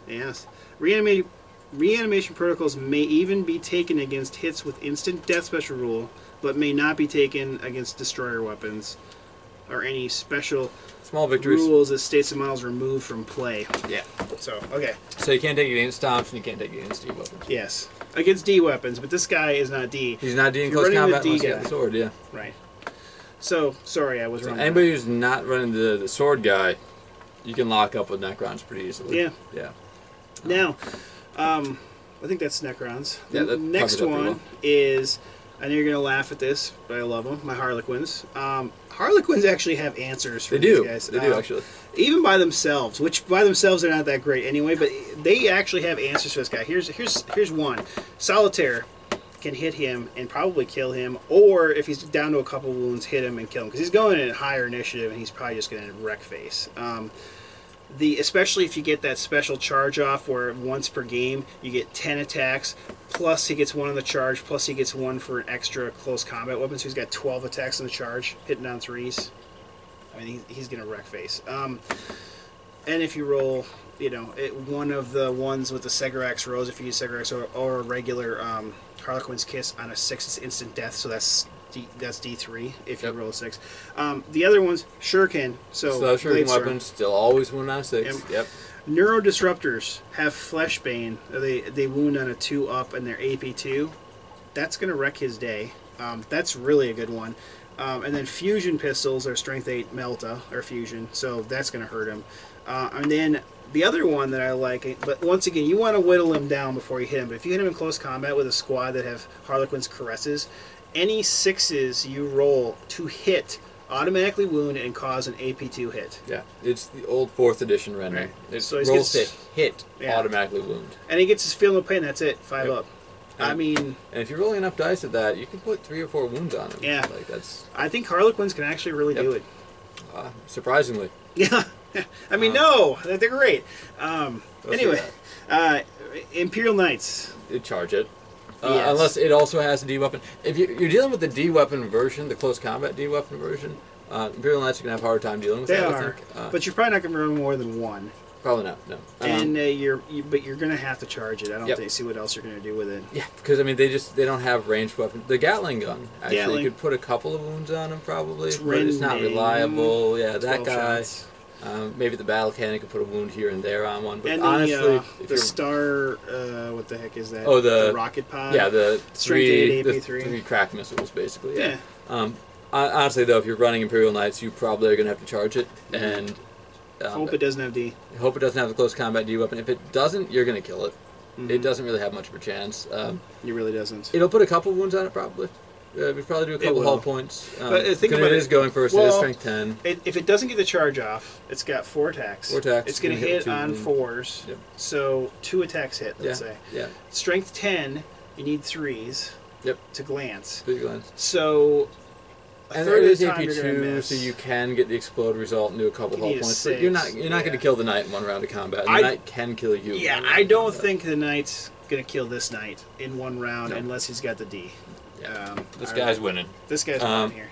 Yes. Reanimation protocols may even be taken against hits with instant death special rule, but may not be taken against destroyer weapons or any special small victories rules that states the models removed from play. Yeah. So, okay. So you can't take it against stomps and you can't take it against D weapons. Yes. Against D weapons, but this guy is not D. He's not D in close combat unless he has the sword, yeah. Right. So, sorry, I was wrong. Anybody who's not running the sword guy, you can lock up with Necrons pretty easily. Yeah. Yeah. Now, I think that's Necrons. Yeah, the that next covers it one is, I know you're going to laugh at this, but I love them, my Harlequins. Harlequins actually have answers for these guys. They do, actually. Even by themselves, which by themselves are not that great anyway, but they actually have answers for this guy. Here's one. Solitaire can hit him and probably kill him, or if he's down to a couple wounds, hit him and kill him, because he's going in higher initiative and he's probably just going to wreck face. Especially if you get that special charge off where once per game you get 10 attacks, plus he gets 1 on the charge, plus he gets 1 for an extra close combat weapon, so he's got 12 attacks on the charge, hitting on 3s. I mean, he's going to wreck face. And if you roll, one of the ones with the Segarax Rose, if you use Segarax or a regular Harlequin's Kiss on a 6, it's instant death, so that's D3 if you roll a 6. The other ones, Shuriken. So Shuriken weapons still always wound on a 6. Yep. Neurodisruptors have Fleshbane. They wound on a 2-up and they're AP2. That's going to wreck his day. That's really a good one. And then Fusion Pistols are Strength 8 Melta, or Fusion, so that's going to hurt him. And then the other one that I like, but once again, you want to whittle him down before you hit him. But if you hit him in close combat with a squad that have Harlequin's Caresses, any 6s you roll to hit automatically wound and cause an AP2 hit. Yeah, it's the old 4th edition render. Right. It's rolls to hit, automatically wound. And he gets his feel no pain, that's it, 5 up. I mean... And if you're rolling enough dice at that, you can put 3 or 4 wounds on him. Yeah. That's. I think Harlequins can actually really do it. Surprisingly. Yeah. I mean, no, they're great. Anyway, Imperial Knights. You charge it. Yes. Unless it also has a D weapon. If you're dealing with the D weapon version, the close combat D weapon version, Imperial Knights are going to have a hard time dealing with that, I think. But you're probably not going to run more than 1. Probably not, no. And but you're going to have to charge it. I don't see what else you're going to do with it. Yeah, because I mean they don't have ranged weapons. The Gatling gun actually you could put a couple of wounds on him probably, but it's not reliable. Yeah, that guy. Maybe the battle cannon could put a wound here and there on one, but and honestly, the star, what the heck is that? Oh, the rocket pod. Yeah, the three AP3. crack missiles basically. Yeah. Honestly, though, if you're running Imperial Knights, you probably are going to have to charge it, and hope it doesn't have D. Hope it doesn't have the close combat D weapon. If it doesn't, you're going to kill it. it doesn't really have much of a chance. It really doesn't. It'll put a couple wounds on it, probably. We probably do a couple hull points. But think about it is going first. It is strength 10. If it doesn't get the charge off, it's got 4 attacks. 4 attacks. It's going to hit on 4s. Yep. So 2 attacks hit, let's say. Yeah. Strength 10, you need 3s. Yep. To glance. To glance. So and it is AP2, so you can get the explode result and do a couple hull points. But you're not going to kill the knight in one round of combat. The knight can kill you. Yeah, I don't think the knight's going to kill this knight in one round unless he's got the D. Yeah. This guy's winning. This guy's winning here.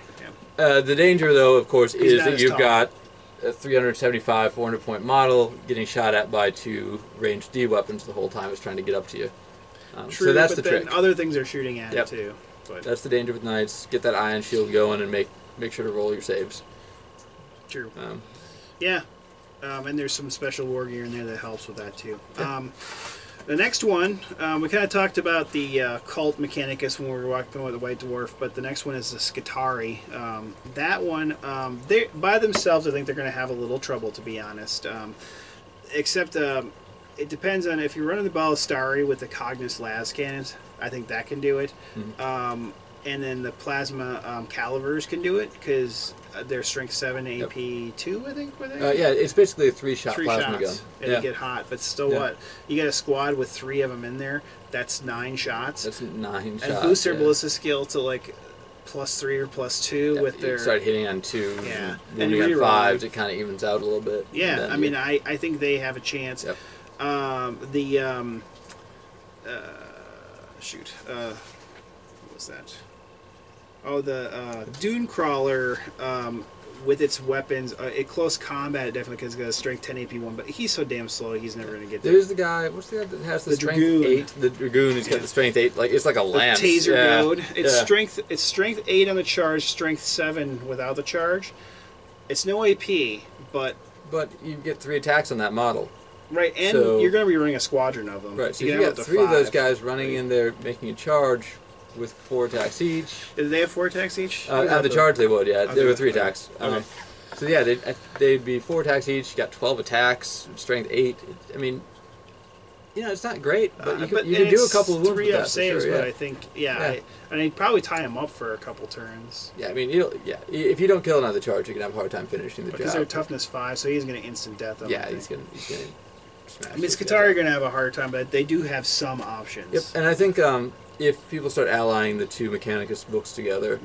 Yeah. The danger, though, of course, is that you've got a 375, 400-point model getting shot at by 2 ranged D weapons the whole time it's trying to get up to you. True, so that's but the then trick. Other things are shooting at it, too. But that's the danger with knights. Get that ion shield going and make sure to roll your saves. True. Yeah. And there's some special war gear in there that helps with that, too. Yeah. The next one, we kind of talked about the cult Mechanicus when we were walking with the White Dwarf, but the next one is the Skitarii. That one, they by themselves, I think they're going to have a little trouble, to be honest. Except it depends on if you're running the Ballistari with the Cognis Las cannons. I think that can do it. Mm-hmm. And then the Plasma Calivers can do it because they're Strength 7, AP 2, I think, were they? Yeah, it's basically a 3-shot plasma gun. And they get hot, but still what? You got a squad with 3 of them in there, that's 9 shots. That's 9 shots. And boost their ballista skill to like +3 or +2 with their... start hitting on 2, and on 5s, it kind of evens out a little bit. Yeah, I mean, I think they have a chance. Yep. What was that? Oh, the Dune Crawler with its weapons. At close combat, it definitely has got a strength 10 AP 1, but he's so damn slow, he's never going to get there. There's the guy, what's the guy that has the strength Dragoon. 8? The Dragoon, he's got the strength 8, like it's like a lance. The taser goad. It's strength 8 on the charge, strength 7 without the charge. It's no AP, but you get 3 attacks on that model. Right, and you're going to be running a squadron of them. Right, so you got 3 of those guys running in there making a charge with 4 attacks each. Did they have 4 attacks each? At the charge they would, They were 3 attacks. Okay. So yeah, they'd be 4 attacks each. You got 12 attacks, strength 8. I mean, it's not great, but you can do a couple of wounds with that. 3 saves, for sure, but I think, and he'd probably tie him up for a couple turns. Yeah, I mean, if you don't kill another charge, you can have a hard time finishing the job. Because they're toughness 5, so he's going to instant death them. Yeah, he's going to smash. I mean, Skitarii are going to have a hard time, but they do have some options. Yep, and I think if people start allying the 2 Mechanicus books together,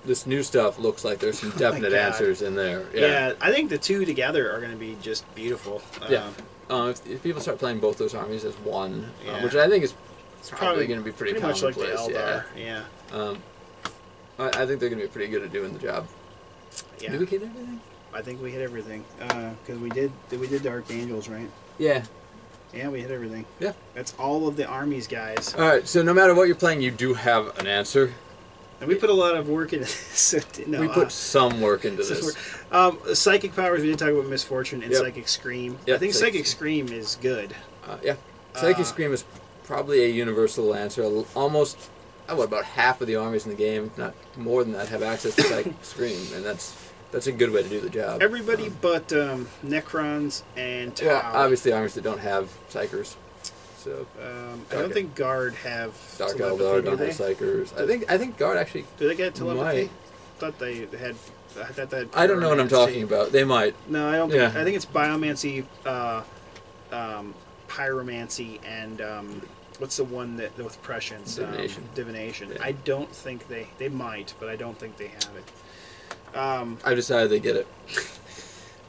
this new stuff looks like there's some definite answers in there. Yeah, I think the 2 together are going to be just beautiful. If people start playing both those armies as one, which I think is probably going to be pretty much like the Eldar. Yeah. I think they're going to be pretty good at doing the job. Yeah. Did we hit everything? I think we hit everything because we did the Archangels, right? Yeah. Yeah, we hit everything. Yeah. That's all of the armies, guys. All right, so no matter what you're playing, you do have an answer. And we put a lot of work into this. We put some work into this. Psychic powers, we did talk about Misfortune and Psychic Scream. Yep, I think Psychic Scream is good. Psychic Scream is probably a universal answer. Almost, about half of the armies in the game, if not more than that, have access to Psychic Scream, and that's a good way to do the job. Everybody but Necrons and Tau. Well, obviously armies that don't have Psychers. So I don't think Guard have Dark Eldar don't have Psychers. I think Guard actually. Do they get telepathy? Might. I thought they had. I don't know what I'm talking about. They might. No, I don't. Think, I think it's Biomancy, Pyromancy, and what's the one that with prescience? Divination. Yeah. I don't think they might, but I don't think they have it. I decided they get it.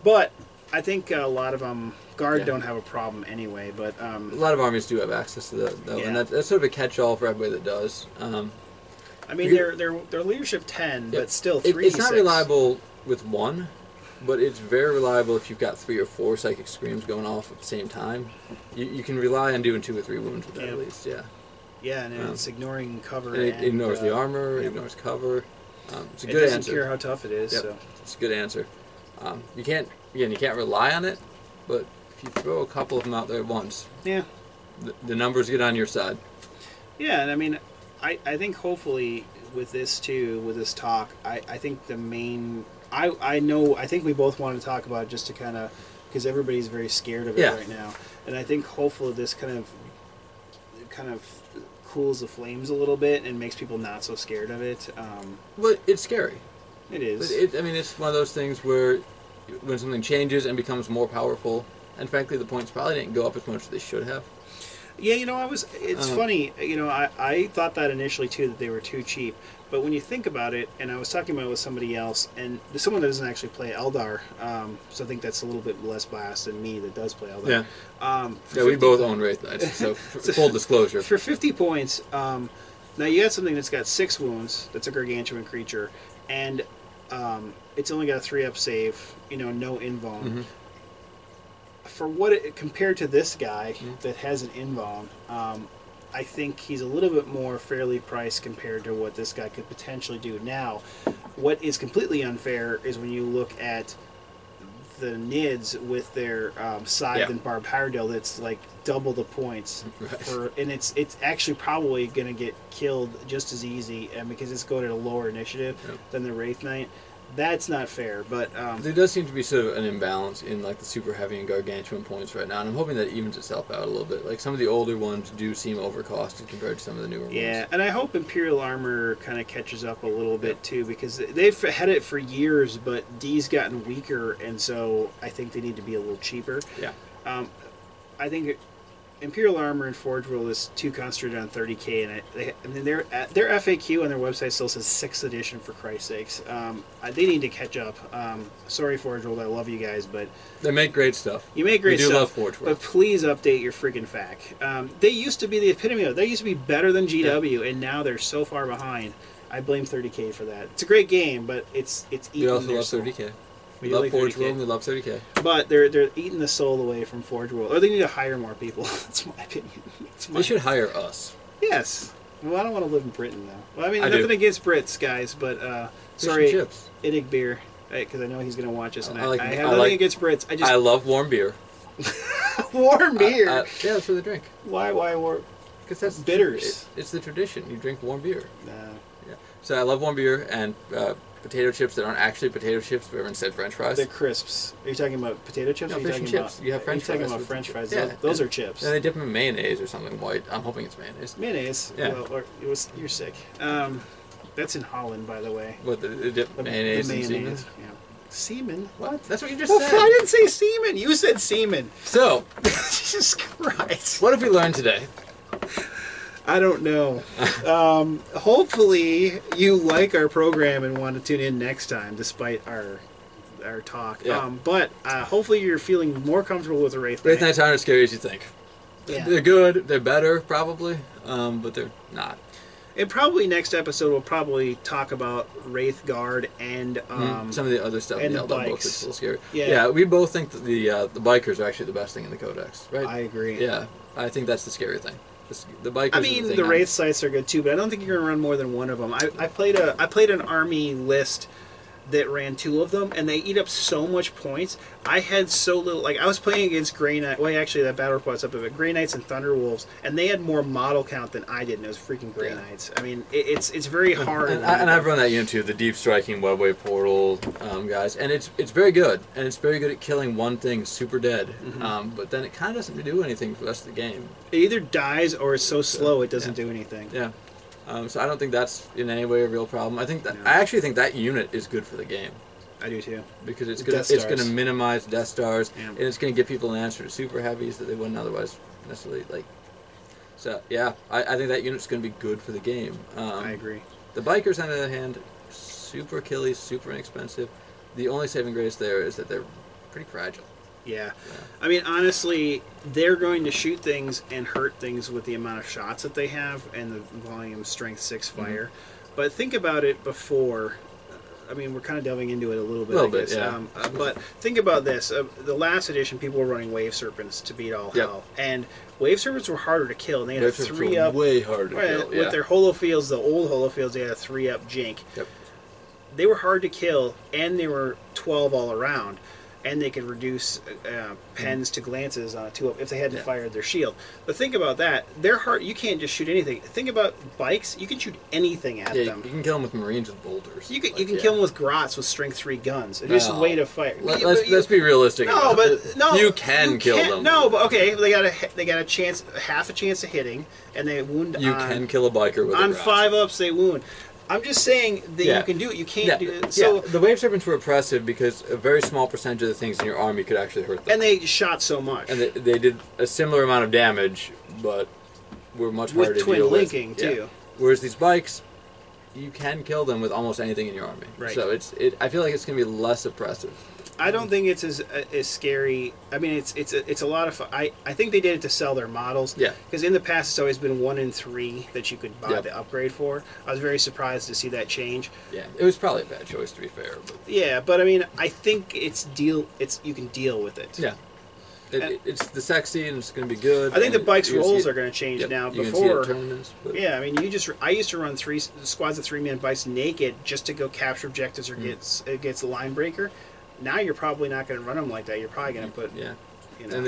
But I think a lot of them Guard don't have a problem anyway. But a lot of armies do have access to that, though, and that's sort of a catch-all for everybody that does. I mean, they're leadership 10, but still 3. It's not reliable with 1, but it's very reliable if you've got 3 or 4 Psychic Screams going off at the same time. You can rely on doing 2 or 3 wounds with that at least. Yeah, and it's ignoring cover. And it ignores the armor. It ignores cover. It's a good answer. It doesn't care how tough it is. So. It's a good answer. You can't rely on it, but if you throw a couple of them out there at once, the numbers get on your side. Yeah, and I mean, I think hopefully with this too, with this talk, I think the main, I think we both want to talk about it just to kind of, because everybody's very scared of it right now, and I think hopefully this kind of kind of cools the flames a little bit and makes people not so scared of it. But it's scary. It is. But I mean, it's one of those things where when something changes and becomes more powerful, and frankly, the points probably didn't go up as much as they should have. Yeah, it's funny, I thought that initially too, that they were too cheap. But when you think about it, and I was talking about it with somebody else, and someone that doesn't actually play Eldar, so I think that's a little bit less biased than me that does play Eldar. Yeah. We both own Wraith Knights, so full disclosure. For 50 points, now you got something that's got 6 wounds, that's a gargantuan creature, and it's only got a 3-up save, no invuln. Mm-hmm. For what compared to this guy that has an invuln, I think he's a little bit more fairly priced compared to what this guy could potentially do. Now, what is completely unfair is when you look at the Nids with their scythe and barbed hydro, that's like double the points, and it's actually probably going to get killed just as easy, and because it's going at a lower initiative than the Wraith Knight. That's not fair, but there does seem to be sort of an imbalance in like the super heavy and gargantuan points right now, and I'm hoping that evens itself out a little bit. Like some of the older ones do seem overcosted compared to some of the newer ones. Yeah, and I hope Imperial Armor kind of catches up a little bit too, because they've had it for years, but D's gotten weaker, and so I think they need to be a little cheaper. Yeah. I think Imperial Armor and Forge World is too concentrated on 30k, and their FAQ on their website still says 6th edition, for Christ's sakes. They need to catch up. Sorry, Forge World, I love you guys, but they make great stuff. You make great stuff. We do love Forge World, but please update your freaking FAQ. They used to be the epitome of it. They used to be better than GW, and now they're so far behind. I blame 30k for that. It's a great game, but it's eating. We also love 30k. We love Forge World and we love 30k. But they're eating the soul away from Forge World. Or they need to hire more people. That's my opinion. They should hire us. Yes. Well, I don't want to live in Britain, though. Well, I mean, nothing against Brits, guys, but sorry, Idig Beer, because I know he's going to watch us, and I have nothing against Brits. I love warm beer. Warm beer? Yeah, it's for the drink. Why warm? Because that's bitters. It's the tradition. You drink warm beer. Yeah. So I love warm beer and potato chips that aren't actually potato chips, but instead French fries. They're crisps. Are you talking about potato chips? No, or are you fish and talking chips. About, you have French fries. You're talking about French fries. Yeah, those are chips. And they dip them in mayonnaise or something white. I'm hoping it's mayonnaise. Mayonnaise? Yeah. Well, you're sick. That's in Holland, by the way. What, they dip mayonnaise in semen? Yeah. Semen? What? That's what you just said. I didn't say semen. You said semen. So, Jesus Christ. What have we learned today? I don't know. Hopefully you like our program and want to tune in next time, despite our talk. Yeah. But hopefully you're feeling more comfortable with the Wraith Knight. Wraith Knights aren't as scary as you think. Yeah. They're good. They're better, probably, but they're not. And probably next episode we'll probably talk about Wraith Guard and some of the other stuff in the Eldar books is a little scary. Yeah, we both think that the bikers are actually the best thing in the codex, right? I agree. Yeah, I think that's the scary thing. The bikers. I mean, the Wraith sites are good too, but I don't think you're going to run more than one of them. I played an army list that ran 2 of them, and they eat up so much points. I had so little. Like, I was playing against Grey Knights. Well, actually, that battle report's up of it. Grey Knights and Thunderwolves, and they had more model count than I did, and it was freaking Grey Knights. I mean, it's very hard. And I've run that unit too, the deep striking webway portal guys, and it's very good, and it's very good at killing one thing super dead. But then it kind of doesn't do anything for the rest of the game. It either dies or it's so slow it doesn't do anything. Yeah. So I don't think that's in any way a real problem. I actually think that unit is good for the game. I do too. Because it's going to minimize Death Stars, and it's going to give people an answer to super heavies that they wouldn't otherwise necessarily like. So yeah, I think that unit's going to be good for the game. I agree. The bikers, on the other hand, super killy, super inexpensive. The only saving grace there is that they're pretty fragile. Yeah. I mean, honestly, they're going to shoot things and hurt things with the amount of shots that they have and the volume strength 6 fire. But think about it before. I mean, we're kind of delving into it a little bit, I guess. Yeah. But think about this. The last edition, people were running Wave Serpents to beat all hell. And Wave Serpents were harder to kill. And they had Wave a 3-up. Way harder to kill. With their holofields, the old holofields, they had a 3-up jink. Yep. They were hard to kill, and they were 12 all around. and they could reduce pens to glances on a 2-up if they hadn't fired their shield. But think about that. They're hard. You can't just shoot anything. Think about bikes. You can shoot anything at them. You can kill them with Marines with boulders. You can kill them with Grots with strength 3 guns. It's just a way to fire. Let's be realistic. No, but no, you can kill them. No, but okay, they got a chance, half a chance of hitting, and they wound. You can kill a biker with on a Grot. 5-ups. They wound. I'm just saying that you can do it. You can't do it. So the wave serpents were oppressive because a very small percentage of the things in your army could actually hurt them. And they shot so much. And they did a similar amount of damage, but were much harder to deal with. With twin linking too. Whereas these bikes, you can kill them with almost anything in your army. Right. So I feel like it's going to be less oppressive. I don't think it's as scary. I mean, it's a lot of fun. I think they did it to sell their models. Yeah. Because in the past, it's always been 1 in 3 that you could buy the upgrade for. I was very surprised to see that change. Yeah, it was probably a bad choice to be fair. But. Yeah, but I mean, I think you can deal with it. Yeah. It's the sexy and it's going to be good. I think the bike's rolls are going to change now. You Before, can see it tournaments, yeah, I mean, I used to run 3 squads of 3-man bikes naked just to go capture objectives or gets a line breaker. Now you're probably not going to run them like that. You're probably going to put And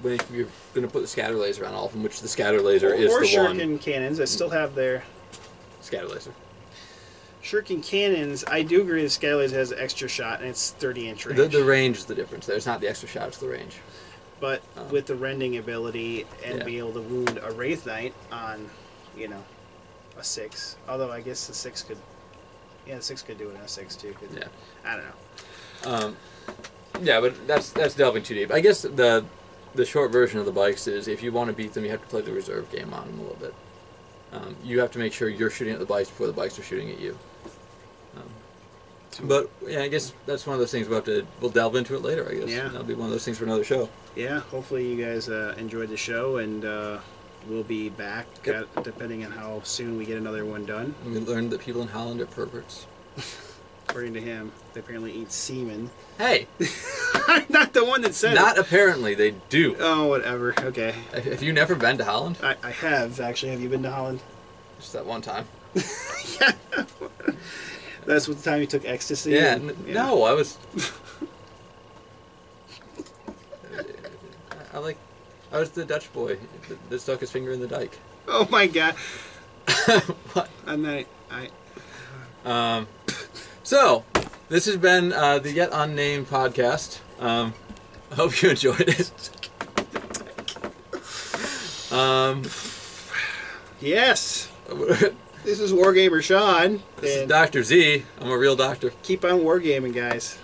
when you're going to put the scatter laser on all of them, which the scatter laser is the one. Or shuriken cannons that still have their scatter laser. Shuriken cannons, I do agree the scatter laser has extra shot and it's 30-inch range. The range is the difference. There's not the extra shot; it's the range. But with the rending ability and being able to wound a Wraith Knight on, a 6. Although I guess the 6 could, the 6 could do it on a 6 too. I don't know. But that's delving too deep. I guess the short version of the bikes is if you want to beat them, you have to play the reserve game on them a little bit. You have to make sure you're shooting at the bikes before the bikes are shooting at you. But I guess that's one of those things we'll delve into it later. I guess that'll be one of those things for another show. Yeah, hopefully you guys enjoyed the show, and we'll be back depending on how soon we get another one done. And we learned that people in Holland are perverts. According to him, they apparently eat semen. Hey! I'm not the one that said Not apparently, they do. Oh, whatever. Okay. Have you never been to Holland? I have, actually. Have you been to Holland? Just that one time. Yeah. That's the time you took ecstasy? Yeah. No, I was... I was the Dutch boy that stuck his finger in the dike. Oh my god. What? So, this has been the Yet Unnamed podcast. I hope you enjoyed it. Yes. This is Wargamer Sean. This is Dr. Z. I'm a real doctor. Keep on wargaming, guys.